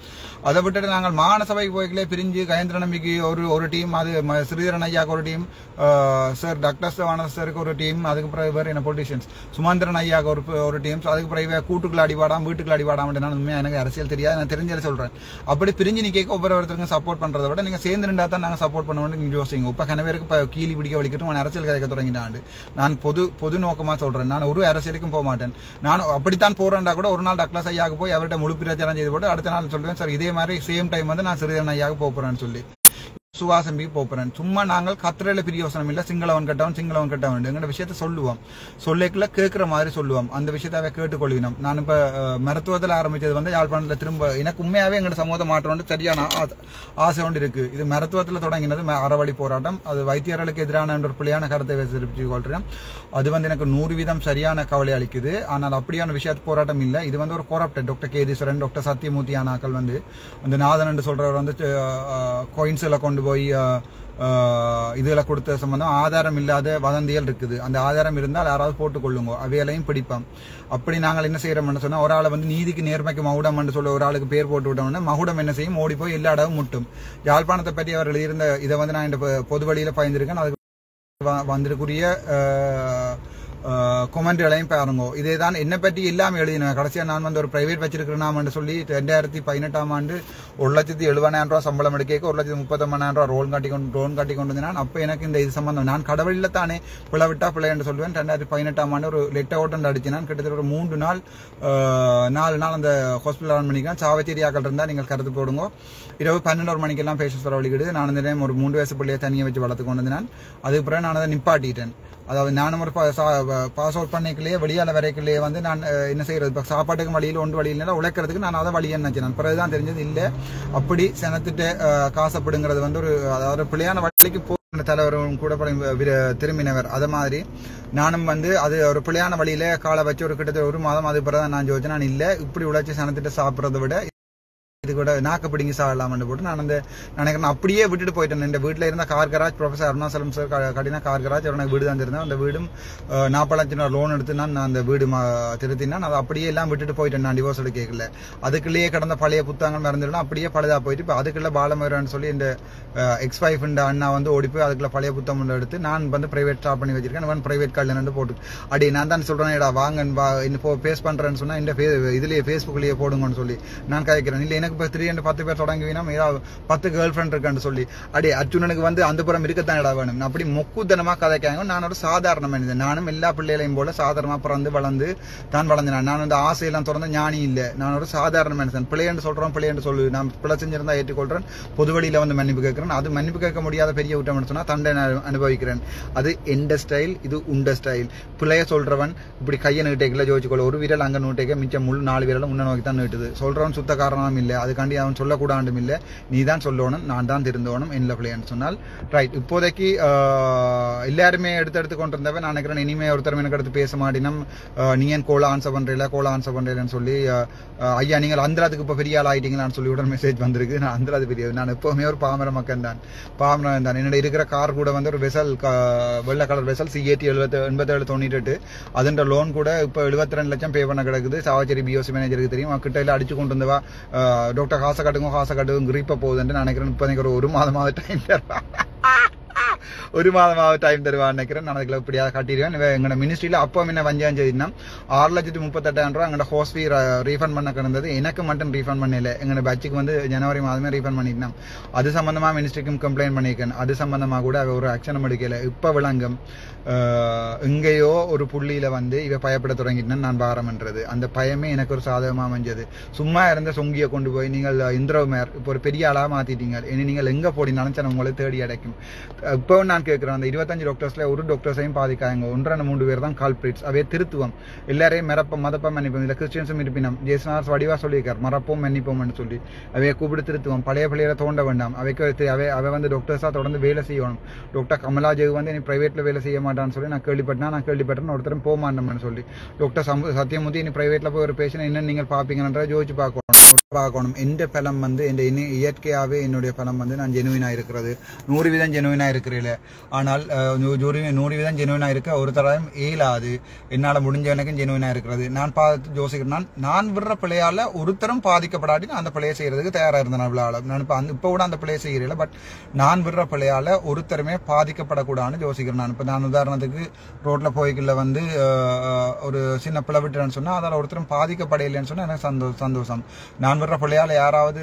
அதை விட்டுட்டு நாங்கள் மாநசபைக்கு போய்களே பிரிஞ்சு கயந்திர நம்பிக்கை ஒரு டீம், அது ஸ்ரீதரன் ஐயாவுக்கு ஒரு டீம், சார் டாக்டர் சிவானந்த சாருக்கு ஒரு டீம், அதுக்கு பிறகு வேறு என்ன பொலிட்டிஷியன்ஸ் சுமந்திரன் ஐயாவுக்கு ஒரு டீம், அதுக்கு பிறகு கூட்டுக்குள்ள அடிபாடாம வீட்டுக்குள்ள அடிபாடாம உண்மையாக எனக்கு அரசியல் தெரியாது, நான் தெரிஞ்சதை சொல்றேன். அப்படி பிரிஞ்சு நிக்க ஒவ்வொருத்தருக்கும் சப்போர்ட் பண்றதை விட நீங்க சேர்ந்து நின்றா தான் நாங்கள் சப்போர்ட் பண்ணுவோம். நீங்க யோசிங்க. இப்ப கனவேருக்கு இப்போ கீழி பிடிக்க வலிக்கட்டும் அரசியல் கதைக்க தொடங்கினாண்டு. நான் பொது நோக்கமா சொல்றேன். நான் ஒரு அரசியலுக்கும் போக மாட்டேன். நான் அப்படித்தான் போறேன்டா கூட ஒரு நாள் டக்ளஸ் ஐயாவுக்கு போய் அவர்கிட்ட முழு பிரச்சாரம் செய்து போட்டு அடுத்த நாள் சொல்றேன், சார் இதே மாதிரி சேம் டைம் வந்து நான் ஸ்ரீதரன் ஐயாவுக்கு போறேன்னு சொல்லி சுவாசம்பிக்கு போறேன். சும்மா நாங்கள் கத்திரையில பிரியோசனம் இல்லை, சிங்களவன் கட்டவன் எங்கட விஷயத்த சொல்லுவோம். சொல்லிக்கல கேட்கிற மாதிரி சொல்லுவோம். அந்த விஷயத்த கேட்டுக்கொள்வினோம். நான் இப்ப மருத்துவத்தில் ஆரம்பிச்சது வந்து யாழ்ப்பாணத்துல திரும்ப எனக்கு உண்மையாவே எங்கட சமூகத்தை மாற்றம் சரியான ஆசை ஒன்று இருக்கு. இது மருத்துவத்தில் தொடங்கினது அறவழி போராட்டம். அது வைத்தியர்களுக்கு எதிரான ஒரு பிள்ளையான கருத்தை தெரிவிச்சு கொள்றேன். அது வந்து எனக்கு 100% சரியான கவலை அளிக்குது. ஆனால் அப்படியான விஷயத்து போராட்டம் இல்லை. இது வந்து ஒரு கோரப்டட் டாக்டர் கேதீஸ்வரன், டாக்டர் சத்தியமூர்த்தி ஆனாக்கள் வந்து அந்த நாதன் என்று சொல்றவர் வந்து கோயின்ஸ்ல கொண்டு போய் இதுல கொடுத்த சம்பந்தம் ஆதாரம் இல்லாத வதந்திகள் இருக்குது. அந்த ஆதாரம் இருந்தால் யாராவது போட்டுக்கொள்ளுங்க, அவையலையும் பிடிப்பான். அப்படி நாங்கள் என்ன செய்யறோம்னு சொன்னா, ஒரு ஆளை வந்து நீதிக்கு நேர்மைக்கு மகுடம் என்று சொல்ல ஒரு ஆளுக்கு பேர் போட்டு விட்டோம்னா மகுடம் என்ன செய்யும், ஓடி போய் எல்லா இடமும் முட்டும். யாழ்ப்பாணத்தை பற்றி அவர் எழுதியிருந்த இதை வந்து நான் இந்த பொது வழியில பயந்துருக்கேன். அதுக்கு வந்திருக்குரிய கொமெண்ட்களையும் பாருங்க. இதே தான் என்னை பற்றி இல்லாமல் எழுதினேன். கடைசியாக நான் வந்து ஒரு பிரைவேட் வச்சிருக்கிறேன் சொல்லி 2018ஆம் ஆண்டு 1,70,000 ரூபா சம்பளம் எடுக்க 1,39,000 ரூபா ரோன் காட்டி கொண்டு வந்தேன். அப்போ எனக்கு இந்த இது சம்பந்தம் நான் கடவுளில் தானே பிள்ளை விட்டா பிள்ளை என்று சொல்லுவேன். 2018ஆம் ஆண்டு ஒரு லெட்டர் ஓட்டம் அடிச்சினான். கிட்டத்தட்ட ஒரு 3 நாள் 4 நாள் அந்த ஹாஸ்பிட்டல் ரன் பண்ணிக்கலாம். சாவச்சேரியாக்கள் இருந்தால் நீங்கள் கருத்து போடுங்க. இரவு 12 மணிக்கெல்லாம் பேஷன்ஸ் வரவழிக்கிடு. நான் அந்த நேரம் ஒரு 3 வயசு பிள்ளையை தனியாக வச்சு வளர்த்து கொண்டு வந்தேன். அதுக்கு பிறகு நான் அதை நிப்பாட்டிட்டேன். அதாவது நானும் ஒரு பாஸ் அவுட் பண்ணிக்கலையே வெளியால வரைக்கலையே வந்து நான் என்ன செய்யறது, இப்போ சாப்பாட்டுக்கு வழியில் ஒன்று வழியில் உழைக்கிறதுக்கு நான் அதை வழியன்னு நினைச்சேன். பிறகுதான் தெரிஞ்சது இல்லை, அப்படி செனத்துட்டு காசப்படுங்கிறது வந்து ஒரு அதாவது பிள்ளையான வழிக்கு போன தலைவரும் கூட திரும்பினவர். அது மாதிரி நானும் வந்து அது ஒரு பிள்ளையான வழியில காலை வச்சு ஒரு கிட்டத்தட்ட 1 மாதம் அது பிறகு நான் ஜோதிச்சேன். நான் இல்லை இப்படி உழைச்சி செனத்துட்டு சாப்பிட்றத விட இது கூட நாக்கு பிடிங்கி சாடலாம்னு போட்டு நான் அந்த நினைக்கிறேன் அப்படியே விட்டுட்டு போயிட்டேன். இந்த வீட்டில் இருந்த car garage professor Arunachalam sir கட்டினா கார் கராஜ் எனக்கு வீடு தான் இருந்தேன். அந்த வீடும் 40 லட்சம் லோன் எடுத்து நான் அந்த வீடு திருத்தினான். அதை அப்படியே எல்லாம் விட்டுட்டு போயிட்டேன். நான் டிவோர்ஸ் எடுக்கல. அதுக்குள்ளேயே கடந்த பழைய புத்தகங்கள் மறந்துடலாம். அப்படியே பழையதா போயிட்டு இப்போ அதுக்குள்ள பாலமேரான்னு சொல்லி இந்த எக்ஸ்-5 அண்ணா வந்து ஓடி போய் அதுக்குள்ள பழைய புத்தகம் எடுத்து நான் வந்து பிரைவேட் ஸ்டார்ட் பண்ணி வச்சிருக்கேன். பிரைவேட் கார்டு போட்டு அடி நான் தான் சொல்றேன், வாங்க பேஸ் பண்றேன்னு சொன்னா இந்த இதுலயே ஃபேஸ்புக்லயே போடுங்கன்னு சொல்லி நான் கேட்கிறேன். இல்லை எனக்கு இப்போ 310 பேர் தொடங்குவீனா 10 கேர்ள் ஃப்ரெண்ட் இருக்கான்னு சொல்லி அடே அர்ஜுனனுக்கு வந்து அந்த புறம் இருக்கத்தான் இடம் வேணும் அப்படி மொக்குத்தனமா கதைக்காங்க. நான் ஒரு சாதாரண மனிதன். நானும் எல்லா பிள்ளைகளையும் போல சாதாரணமா பிறந்து வளர்ந்து தான் வளர்ந்தேன். நான் வந்து ஆசையெல்லாம் திறந்த ஞானி இல்லை. நான் ஒரு சாதாரண மனுஷன். பிள்ளைன்னு சொல்றோம் பிள்ளைன்னு சொல்லு. நான் பிள்ளை செஞ்சிருந்தா ஏற்றுக்கொள்றேன். பொது வழியில வந்து மன்னிப்பு கேட்கிறேன். அது மன்னிப்பு கேட்க முடியாத பெரிய குற்றம் சொன்னா தண்டனை அனுபவிக்கிறேன். அது எந்த ஸ்டைல், இது உண்ட ஸ்டைல். பிள்ளைய சொல்றவன் இப்படி கையை நீட்டைக்குள்ள ஜோதிச்சுக்கொள்ள ஒரு வீரல் அங்க நீட்டைக்க மிச்சம் முழு 4 வீரலும் முன்ன நோக்கி தான் நீட்டுது. சொல்றவன் சுத்த காரணம் இல்லை. அதுக்காண்டி அவன் சொல்லக்கூடாண்டும் இல்லை. நீ தான் சொல்லணும், நான் தான் திருந்தோணும் என்ன பிள்ளைன்னு சொன்னால் ரைட். இப்போதைக்கு எல்லாருமே எடுத்து கொண்டிருந்தவன் நான் நினைக்கிறேன் இனிமே ஒருத்தர் எனக்கு எடுத்து பேச மாட்டினம். நீ ஏன் கோல ஆன்சர் பண்றேன்னு சொல்லி ஐயா நீங்கள் அந்தராத்துக்கு இப்போ பெரிய ஆள் ஆயிட்டீங்களான்னு சொல்லி உடனே மெசேஜ் வந்திருக்கு. நான் அந்தராது பெரிய நான் எப்பவுமே ஒரு பாமர மக்கள் தான். என்னோட இருக்கிற கார் கூட வந்து ஒரு வெசல் வெள்ளை கலர் வெசல் CAT 8798 அதுன்ற லோன் கூட இப்போ 72 லட்சம் பே பண்ண கிடக்குது. சாவச்சேரி BOC மேனேஜருக்கு தெரியும். கிட்ட அடிச்சு கொண்டு வந்தவா டாக்டர் காசை கட்டுங்க கிரீப்ப போகுதுன்னு நினைக்கிறேன். இப்போ ஒரு மாதமாவது டைம் டைம் தருவான்னு நினைக்கிறேன். நான் அதுக்குள்ள இப்படியா கட்டிடுவேன். எங்களோட மினிஸ்ட்ரியில அப்போ என்ன 5,500 6,38,000 எங்களோட ஹோஸ் ஃபீ ரீஃபண்ட் பண்ண கிடந்தது. எனக்கு மட்டும் ரீஃபண்ட் பண்ணல. எங்களோட பேட்சுக்கு வந்து ஜனவரி மாதமே ரீஃபண்ட் பண்ணிட்டோம். அது சம்பந்தமா மினிஸ்ட்ரிக்கும் கம்ப்ளைண்ட் பண்ணியிருக்கேன். அது சம்பந்தமா கூட ஒரு ஆக்ஷனும் எடுக்கல. இப்ப விளங்கும் எங்கேயோ ஒரு புள்ளியில வந்து இவ பயப்பட தொடங்கிட்டேன்னு நான் பாரம்ன்றது. அந்த பயமே எனக்கு ஒரு சாதகமா அமைஞ்சது. சும்மா இருந்த சொங்கியை கொண்டு போய் நீங்கள் இந்திரவுமேர் இப்போ ஒரு பெரிய ஆளா மாத்திட்டீங்க. இனி நீங்கள் எங்க போடினாலும் உங்களை தேடி அடைக்கும். இப்போ நான் கேட்கிறேன் அந்த 25 டாக்டர்ஸ்ல ஒரு டாக்டர்ஸையும் பாதிக்காங்க. 1-3 பேர் தான் கால்பிரிட்ஸ். அவே திருத்துவம் எல்லாரையும் மதப்பம் மன்னிப்போம். இதுல கிறிஸ்டியன்ஸும் இருப்பினம் ஜேசுநாத் வடிவா சொல்லியிருக்கார் மறப்போம் மன்னிப்போம்னு சொல்லி. அவைய கூப்பிட்டு திருத்துவோம். பழைய பிள்ளைகளை தோண்ட வேண்டாம். அவை வந்து டாக்டர்ஸா தொடர்ந்து வேலை செய்யணும். டாக்டர் கமலா ஜெகு வந்து இனி பிரைவேட்ல வேலை செய்ய மாட்டான்னு சொல்லி நான் கேள்விப்பட்டேன் ஒருத்தரும் போக மாட்டோம்னு சொல்லி. டாக்டர் சத்தியமூர்த்தி இனி பிரைவேட்ல போய் ஒரு பேஷண்ட் என்ன நீங்கள் பாப்பீங்கன்ற யோசிச்சு பார்க்கணும். எந்த பலம் வந்து இயற்கையாவே என்னுடைய பலம் வந்து நான் ஜெனுவினா இருக்கிறது 100% ஜெனுவினா இருக்கிறேன். ஆனால் 100% ஜெனுவினா இருக்க ஒரு தரம் இயலாது. என்னால முடிஞ்ச எனக்கும் ஜெனுவினா இருக்கிறது. நான் பார்த்து யோசிக்கிறேன். நான் விடுற பிள்ளையால ஒருத்தரும் பாதிக்கப்படாட்டி நான் அந்த பிள்ளையை செய்யறதுக்கு தயாரா இருந்தேன். நான் இப்ப கூட அந்த பிள்ளையை செய்கிறேன். பட் நான் விடுற பிள்ளையால ஒருத்தருமே பாதிக்கப்படக்கூடாதுன்னு யோசிக்கிறேன். நான் உதாரணத்துக்கு ரோட்ல போய்க்குள்ள வந்து ஒரு சின்ன பிள்ளை விட்டுறேன்னு சொன்னா அதால ஒருத்தரும் பாதிக்கப்படையில்லைன்னு சொன்னா எனக்கு சந்தோஷம். நான் விடுற பிள்ளையால யாராவது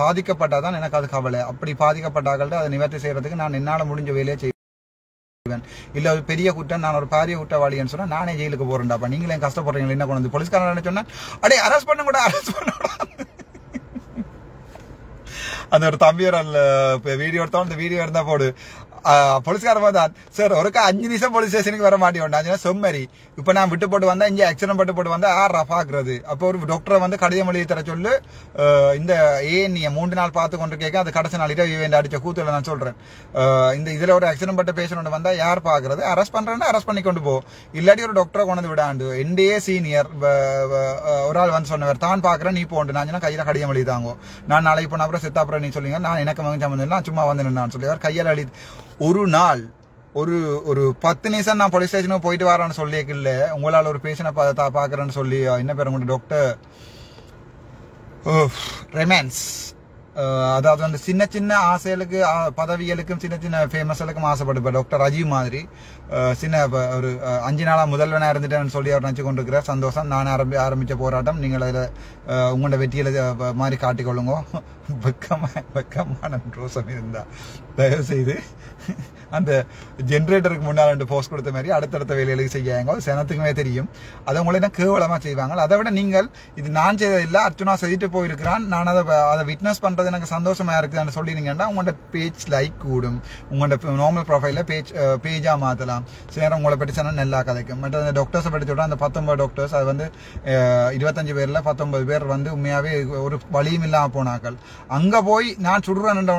பாதிக்கப்பட்டாதான் எனக்கு அது கவலை. அப்படி பாதிக்கப்பட்டாங்கள்ட்ட அதை நிவர்த்தி செய்யறதுக்கு நான் என்னால முடிஞ்ச வேலையை செய்வேன். இல்ல ஒரு பெரிய குற்றம் நான் ஒரு பாரிய குற்றவாளின்னு சொன்னா நானே ஜெயிலுக்கு போறேன்டாப்பா. நீங்களே கஷ்டப்படுறீங்களா என்ன கொண்டு போலீஸ்காரன் சொன்னா அடே அரெஸ்ட் பண்ண கூட அந்த ஒரு தம்பியர் வீடியோ எடுத்தோம். அந்த வீடியோ இருந்தா போடு. போலீஸ்காரன் தான் சார் ஒருக்கா 5 நிமிஷம் போலீஸ் ஸ்டேஷனுக்கு வர மாட்டேன் சொம்மரி. இப்ப நான் விட்டு போட்டு வந்தா இங்க ஆக்சிடென்ட் போட்டு வந்தா பாக்குறது. அப்போ ஒரு டாக்டரை வந்து கடிதம் எழுதி தர சொல்லு. இந்த நீ 3 நாள் பார்த்து கொண்டு கேட்க அது கடைசி நாள் இரவு அடிச்ச கூத்துல நான் சொல்றேன். இந்த இதுல ஒரு ஆக்சிடென்ட் பட்ட பேஷண்ட் வந்தா யார் பாக்குறது? அரெஸ்ட் பண்றேன்னா அரெஸ்ட் பண்ணி கொண்டு போ. இல்லாட்டி ஒரு டாக்டரை கொண்டு விடாண்டு என்டையே சீனியர் ஒரு ஆள் வந்து சொன்னவர் தான் பாக்குறேன் நீ போண்டு நான் கையில கடிதம் எழுதிதாங்க. நான் நாளைக்கு போன அப்புறம் செத்த அப்புறம் நீ சொல்லுங்க நான் எனக்கு சம்பந்தம் நான் சும்மா வந்து நான் சொல்லி கையால் எழுதி ஒரு நாள் ஒரு 10 நிமிஷம் நான் போலீஸ் ஸ்டேஷனுக்கு போயிட்டு வரேன்னு சொல்லியிருக்கல. உங்களால் ஒரு பேஷண்ட்டை பாக்குறேன்னு சொல்லி என்ன பேர் உங்களோட டாக்டர் ரெமன்ஸ். அதாவது அந்த சின்ன சின்ன ஆசைகளுக்கு பதவிகளுக்கும் சின்ன சின்ன ஃபேமஸ்களுக்கும் ஆசைப்படுப்பார். டாக்டர் ராஜீவ் மாதிரி சின்ன ஒரு 5 நாளா முதல்வனா இருந்துட்டேன்னு சொல்லி அவர் நினைச்சு கொண்டிருக்கிறார். சந்தோஷம். நான் ஆரம்பிச்ச போராட்டம் நீங்கள் அதில் உங்களோட வெற்றியில மாதிரி காட்டிக்கொள்ளுங்க. வெக்கமான ரோசம் இருந்தா தயவு செய்து அந்த ஜென்ரேட்டருக்கு முன்னால் 2 போஸ்ட் கொடுத்த மாதிரி அடுத்தடுத்த வேலைகளுக்கு செய்யாங்க. சனத்துக்குமே தெரியும். அதை உங்களை என்ன கேவலமா செய்வாங்க. அதை விட நீங்கள் இது நான் செய்ததில்லை அர்ச்சுனா செய்துட்டு போயிருக்கிறான் நான் அதை விட்னஸ் பண்றது எனக்கு சந்தோஷமா இருக்குதுன்னு சொல்லினீங்கன்னா உங்களோட பேஜ் லைக் கூடும். உங்களோட நார்மல் ப்ரொஃபைல பேஜா மாத்தலாம். சேரம் உங்களை பற்றி சொன்னா நல்லா கதைக்கும். மற்ற அந்த டாக்டர்ஸை பற்றி சொல்ற அந்த 19 டாக்டர்ஸ் அது வந்து 25 பேர்ல 19 பேர் வந்து உண்மையாவே ஒரு வழியும் இல்லாம போனாக்கள். அங்க போய் நான் சுடுறேன்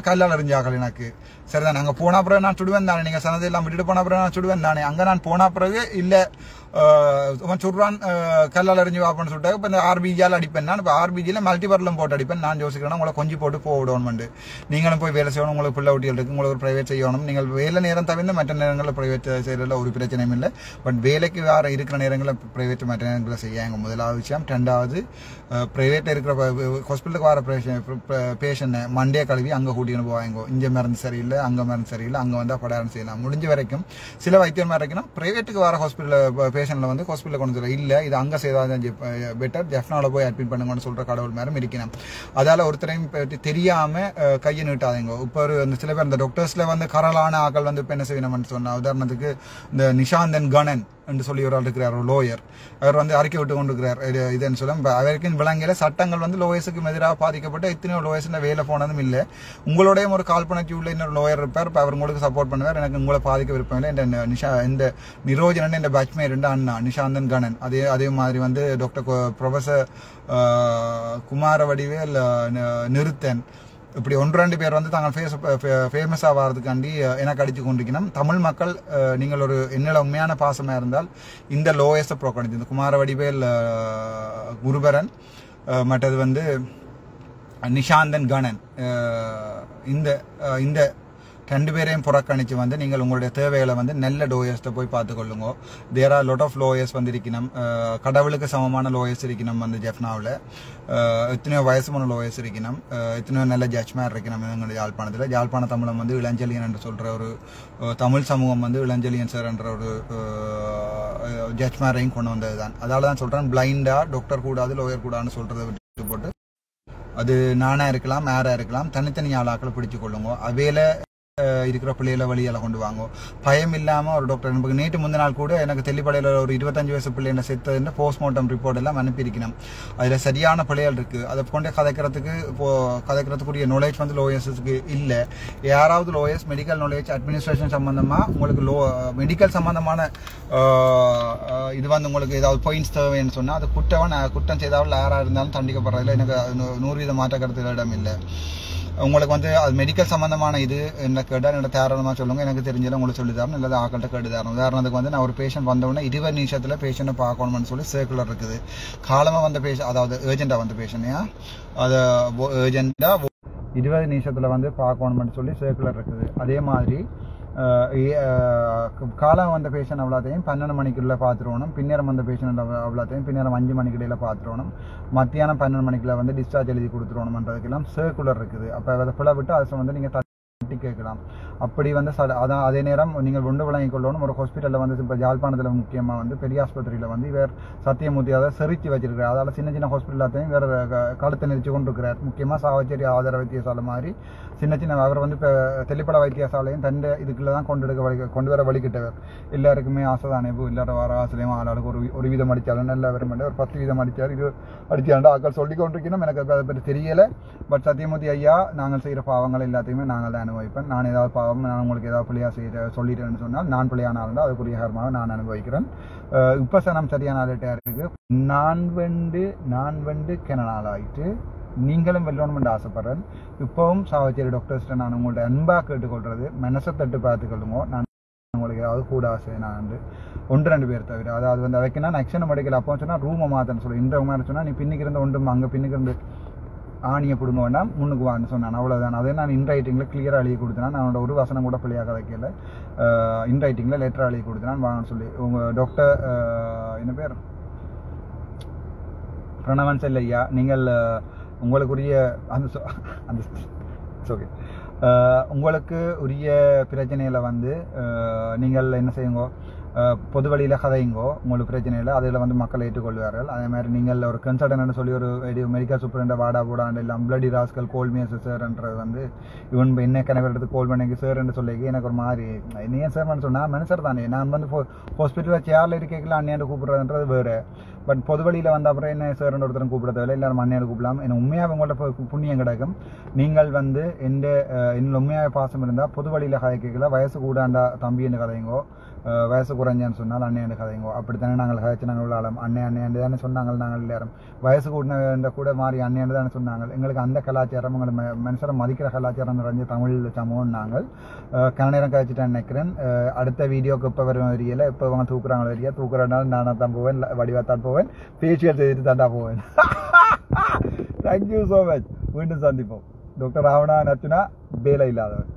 கல்லால் எறிஞ்சாக்கள் எனக்கு சரிதான். அங்க போன பிறகு நான் சுடுவேன் தானே. நீங்க சனதை எல்லாம் விட்டுட்டு போன பிறகு நான் சுடுவேன் தானே. அங்க நான் போன பிறகு இல்ல சுடுறான் கல்லால் எறிஞ்சு வாப்பன்னு சொல்லிட்டு இப்போ இந்த ஆர்பிஜியால் அடிப்பேன். நான் இப்போ ஆர்பிஜியில் மல்டிபர்லும் போட்டு அடிப்பேன். நான் யோசிக்கிறேன்னா உங்களை கொஞ்சம் போட்டு போவிடணும். நீங்களும் போய் வேலை செய்யணும். உங்களுக்கு பிள்ளை ஊட்டிகள் இருக்கு. உங்களுக்கு ஒரு பிரைவேட் செய்யணும். நீங்கள் வேலை நேரம் தவிர்த்து மற்ற நேரங்களில் பிரைவேட் செய்யறதுல ஒரு பிரச்சனையும் இல்லை. பட் வேலைக்கு வேற இருக்கிற நேரங்களில் பிரைவேட் மற்ற நேரங்களில் செய்யாங்க. முதலாவது விஷயம். 2வது பிரைவேட்ல இருக்கிற ஹாஸ்பிட்டலுக்கு வர பேஷண்ட் மண்டே கழுவி அங்கே கூட்டின்னு போவாங்க. இங்கே மருந்து சரியில்லை அங்கே மருந்து சரியில்லை, அங்கே வந்தால் படாரம் செய்யலாம். முடிஞ்ச வரைக்கும் சில வைத்தியமாக இருக்கணும் பிரைவேட்டுக்கு வர ஹாஸ்பிட்டலில் பேஷண்ட்டில் வந்து ஹாஸ்பிட்டலில் கொண்டு வர இல்லை, இது அங்கே செய்தால் தான் பெட்டர், ஜெஃப்னாவில் போய் அட்மிட் பண்ணுங்கன்னு சொல்கிற கடவுள் மேலும் இருக்கணும். அதால் ஒருத்தரையும் தெரியாமல் கையை நீட்டாதீங்க. இப்போ அந்த சில பேர் இந்த டாக்டர்ஸில் வந்து கரலான ஆக்கள் வந்து இப்போ என்ன செய்யணும்னு சொன்னால், உதாரணத்துக்கு இந்த நிஷாந்தன் கணன் என்று சொல்லி ஒரு ஆள் இருக்கிறார், ஒரு லோயர். அவர் வந்து அறிக்கை விட்டு கொண்டு இருக்கிறார் இதுன்னு சொல்ல. அவருக்கு விலங்கில சட்டங்கள் வந்து லோயர்ஸுக்கு எதிராக பாதிக்கப்பட்ட எத்தனையோ லோயர்ஸ் வேலை போனதும் இல்லை. உங்களோடையும் ஒரு கால்பனத்தி உள்ள இன்னொரு லோயர் இருப்பார், இப்போ அவர் உங்களுக்கு சப்போர்ட் பண்ணுவார். எனக்கு உங்களை பாதிக்க விருப்பம் இல்லை. இந்த நிரோஜனன் இந்த பேட்ச்மே ரெண்டு அண்ணா நிஷாந்தன் கணன். அதே மாதிரி வந்து டாக்டர் ப்ரொஃபஸர் குமார வடிவேல் நிறுத்தன், இப்படி 1-2 பேர் வந்து தாங்கள் ஃபேமஸாக வர்றதுக்காண்டி எனக்கு அடித்து கொண்டிருக்கணும். தமிழ் மக்கள் நீங்கள் ஒரு என்னில் உண்மையான பாசமாக இருந்தால் இந்த லோயஸ்ட்டை புறக்கணிச்சு, இந்த குமார வடிவேல் குருபரன், மற்றது வந்து நிஷாந்தன் கணன், இந்த 2 பேரையும் புறக்கணித்து வந்து நீங்கள் உங்களுடைய தேவைகளை வந்து நல்ல லோயர்ஸ்ட்டை போய் பார்த்துக்கொள்ளுங்க. There are lot of lawyers வந்து இருக்கணும், கடவுளுக்கு சமமான லோயர்ஸ் இருக்கணும் வந்து ஜெஃப்னாவில். எத்தனையோ வயசுமான லோயர்ஸ் இருக்கணும், எத்தனையோ நல்ல ஜட்ஜ்மேன் இருக்கணும் எங்களுடைய யாழ்ப்பாணத்தில். யாழ்ப்பாண தமிழம் வந்து இளஞ்செழியன் என்று சொல்கிற ஒரு தமிழ் சமூகம் வந்து இளஞ்செழியன் சார் என்ற ஒரு ஜட்ஜ்மேரையும் கொண்டு வந்தது தான். அதால தான் சொல்கிறேன், பிளைண்டாக டாக்டர் கூடாது லோயர் கூடாதுன்னு சொல்கிறத விட்டு போட்டு, அது நானாக இருக்கலாம் யாராக இருக்கலாம், தனித்தனி ஆளாக்களை பிடிச்சு கொள்ளுங்க. அவையில் இருக்கிற பிள்ளைகளை வழியால் கொண்டு வாங்க. பயம் இல்லாமல் ஒரு டாக்டர். எனக்கு நேற்று முந்தின நாள் கூட எனக்கு தெல்லிப்படையில் ஒரு 25 வயசு பிள்ளைங்க செத்ததுன்னு போஸ்ட்மார்ட்டம் ரிப்போர்ட் எல்லாம் அனுப்பியிருக்கணும். அதில் சரியான பிள்ளைகள் இருக்குது. அதை கொண்டே கதைக்கிறதுக்குரிய நாலேஜ் வந்து லோயர்ஸுக்கு இல்லை. யாராவது லோயர்ஸ் மெடிக்கல் நாலேஜ் அட்மினிஸ்ட்ரேஷன் சம்மந்தமாக உங்களுக்கு மெடிக்கல் சம்மந்தமான இது வந்து உங்களுக்கு ஏதாவது பாயிண்ட்ஸ் தேவைன்னு சொன்னால், அது குற்றம் செய்தால் யாராக இருந்தாலும் தண்டிக்கப்படுறதில்ல. எனக்கு 100% மாற்ற கருத்துல இடம் இல்லை. உங்களுக்கு வந்து அது மெடிக்கல் சம்மந்தமான இது என்ன கேட்டால் என்னோட தாராளமாக சொல்லுங்கள், எனக்கு தெரிஞ்சதில் உங்களுக்கு சொல்லி தரணும், இல்லை ஆக்கள்கிட்ட கேட்டு தரணும். உதாரணத்துக்கு வந்து நான் ஒரு பேஷண்ட் வந்தவுடனே 20 நிமிஷத்தில் பேஷண்ட்டை பார்க்கணும்னு சொல்லி சர்க்குலர் இருக்குது. காலமாக வந்த பேஷண்ட், அதாவது ஏஜெண்டாக வந்த பேஷண்ட்டையா, அதை ஏஜெண்டாக 20 நிமிஷத்தில் வந்து பார்க்கணும்னு சொல்லி சர்க்குலர் இருக்குது. அதே மாதிரி காலம் வந்த பேஷண்ட் அவ்வளோத்தையும் 12 மணிக்குள்ளே பார்த்துருவோம். பின்னேரம் வந்த பேஷண்ட் அவ்வளோத்தையும் பின்னேரம் 5 மணிக்கிடையில் பார்த்துருவோம். மத்தியானம் 12 மணிக்குள்ள வந்து டிஸ்சார்ஜ் எழுதி கொடுத்துருவோம்ன்றதுக்கெல்லாம் சர்க்குலர் இருக்குது. அப்போ அதை ஃபுல்லாக விட்டு அதை வந்து நீங்கள் தட்டி கேட்கலாம். அப்படி வந்து அதான் அதே நேரம் நீங்கள் ஒன்று விளங்கிக் கொள்ளணும். ஒரு ஹாஸ்பிட்டலில் வந்து இப்போ யாழ்ப்பாணத்தில் முக்கியமாக வந்து பெரிய ஆஸ்பத்திரியில் வந்து இவர் சத்தியமூர்த்தி அதை செரிச்சு வச்சிருக்கிறார். அதால் சின்ன ஹாஸ்பிட்டல் எல்லாத்தையும் வேறு காலத்தை நெரிச்சு கொண்டு இருக்கிறார். முக்கியமாக சாவச்சேரி ஆதார வைத்தியசாலை மாதிரி சின்ன அவர் வந்து இப்போ தெல்லிப்பட வைத்தியசாலையும் தண்டை இதுக்குள்ளே தான் கொண்டு வர வழிகிட்டவர். எல்லாருக்குமே ஆசை தானே, இப்போ எல்லாரும் வர ஆசிரியமாக ஆளாளுக்கு ஒரு வீதம் அடித்தாலும் நல்லா வரும், ஒரு 10 வீதம் அடித்தார், இது அடித்தாண்டா ஆக்கள் சொல்லி கொண்டிருக்கணும். எனக்கு அதை பற்றி தெரியலை. பட் சத்தியமூர்த்தி ஐயா, நாங்கள் செய்கிற பாவங்கள் எல்லாத்தையுமே நாங்கள் தான் அனுபவிப்பேன். நான் ஏதாவது பாவம், நான் உங்களுக்கு ஏதாவது பிள்ளையாக சொல்லிட்டேன்னு சொன்னால், நான் பிள்ளையான ஆளுண்டா அது குறிகாரமாக நான் அனுபவிக்கிறேன். இப்போ சனம் சரியான ஆளுட்டாக இருக்குது. நான் வந்து கெனநாள் ஆகிட்டு நீங்களும் வெல்லணும்னு ஆசைப்படுறேன். இப்போவும் சாவச்சேரி டாக்டர்ஸ்ட்டை நான் உங்கள்ட்ட அன்பாக கேட்டுக்கொள்வது, மனசை தட்டு பார்த்துக்கொள்ளுங்க. நான் உங்களுக்கு ஏதாவது கூட ஆசை நான் 1-2 பேர் தவிர, அதாவது வந்து அவைக்குன்னா ஆக்ஷன் மெடிக்கல் அப்போ சொன்னால் ரூமை மாற்றன்னு சொல்லி இந்த மாதிரி சொன்னால், நீ பின்னுக்கு இருந்த ஒன்றும் அங்கே பின்னுக்கு இருந்து ஆணியை பிடுங்க வேண்டாம், முன்னுக்கு வான்னு சொன்னான். அவ்வளோதான். அதே நான் இன்ரைட்டிங்கில் கிளியராக எழுதி கொடுத்தேன். நான் ஒரு வசனம் கூட பிள்ளையாக வைக்கல. இன்ரைட்டிங்கில் லெட்டர் எழுதி கொடுத்தேன் வாங்கன்னு சொல்லி. உங்கள் டாக்டர் என்ன பேர் பிரணவன் செல்லையா, நீங்கள் உங்களுக்குரிய அந்த ஓகே உங்களுக்கு உரிய பிரச்சனையில் வந்து நீங்கள் என்ன செய்யுங்க, பொது வழியில் கதையுங்கோ. உங்களுக்கு பிரச்சனை இல்லை, அதில் வந்து மக்கள் ஏற்றுக்கொள்வார்கள். அதே மாதிரி நீங்கள் ஒரு கன்சல்டன்ட்னு சொல்லி ஒரு மெடிக்கல் சூப்பரண்ட வாடா போடாண்டு எல்லாம் பிளடி ராஸ்கல் கோல்மியஸ் சார்ன்றது வந்து இவன் என்ன கணவருக்கு கோல் பண்ணி சார்ன்னு சொல்லி எனக்கு ஒரு மாதிரி, என்ன ஏன் சார்னு சொன்னால் மனுஷர் தானே. நான் வந்து ஹாஸ்பிட்டலில் சேரில் இருக்கல அண்ணியாண்டு கூப்பிட்றதுன்றது வேறு. பட் பொது வழியில் வந்த அப்புறம் என்ன சார்ன்னு ஒருத்தரும் கூப்பிட தேவையில்லை, எல்லாரும் அண்ணியாண்டு கூப்பிடலாம். என்ன உண்மையாக உங்கள்கிட்ட புண்ணியம் கிடைக்கும். நீங்கள் வந்து என்னோட உண்மையாக பாசம் இருந்தால் பொது வழியில் கதை கேட்கல, வயசு கூடாண்டா தம்பின்னு கதைங்கோ, வயசு குறைஞ்சான்னு சொன்னால் அண்ணையாண்டு கதைங்கோ. அப்படித்தானே நாங்கள் கதைச்சு நாங்கள் உள்ள ஆளும் அண்ணையாண்டு தானே சொன்னாங்க. நாங்கள் எல்லாரும் வயசு கூட்டின கூட மாதிரி அண்ணையாண்டு தானே சொன்னாங்க. எங்களுக்கு அந்த கலாச்சாரம், எங்களை மனுஷரை மதிக்கிற கலாச்சாரம் நிறைஞ்ச தமிழ் சமூகம். நாங்கள் கனநேரம் கழிச்சுட்டேன் நினைக்கிறேன். அடுத்த வீடியோக்கு எப்போ வரும் தெரியல, எப்போ அவங்க தூக்குறாங்களோ தெரியல. தூக்குறதுனால நானாக தான் போவேன், வடிவாத்தான் போவேன், ஃபேஷியல் செய்துட்டு தாண்டா போவேன். Thank you so much. மீண்டும் சந்திப்போம். டாக்டர் ராவணா நச்சுனா வேலை இல்லாதவர்.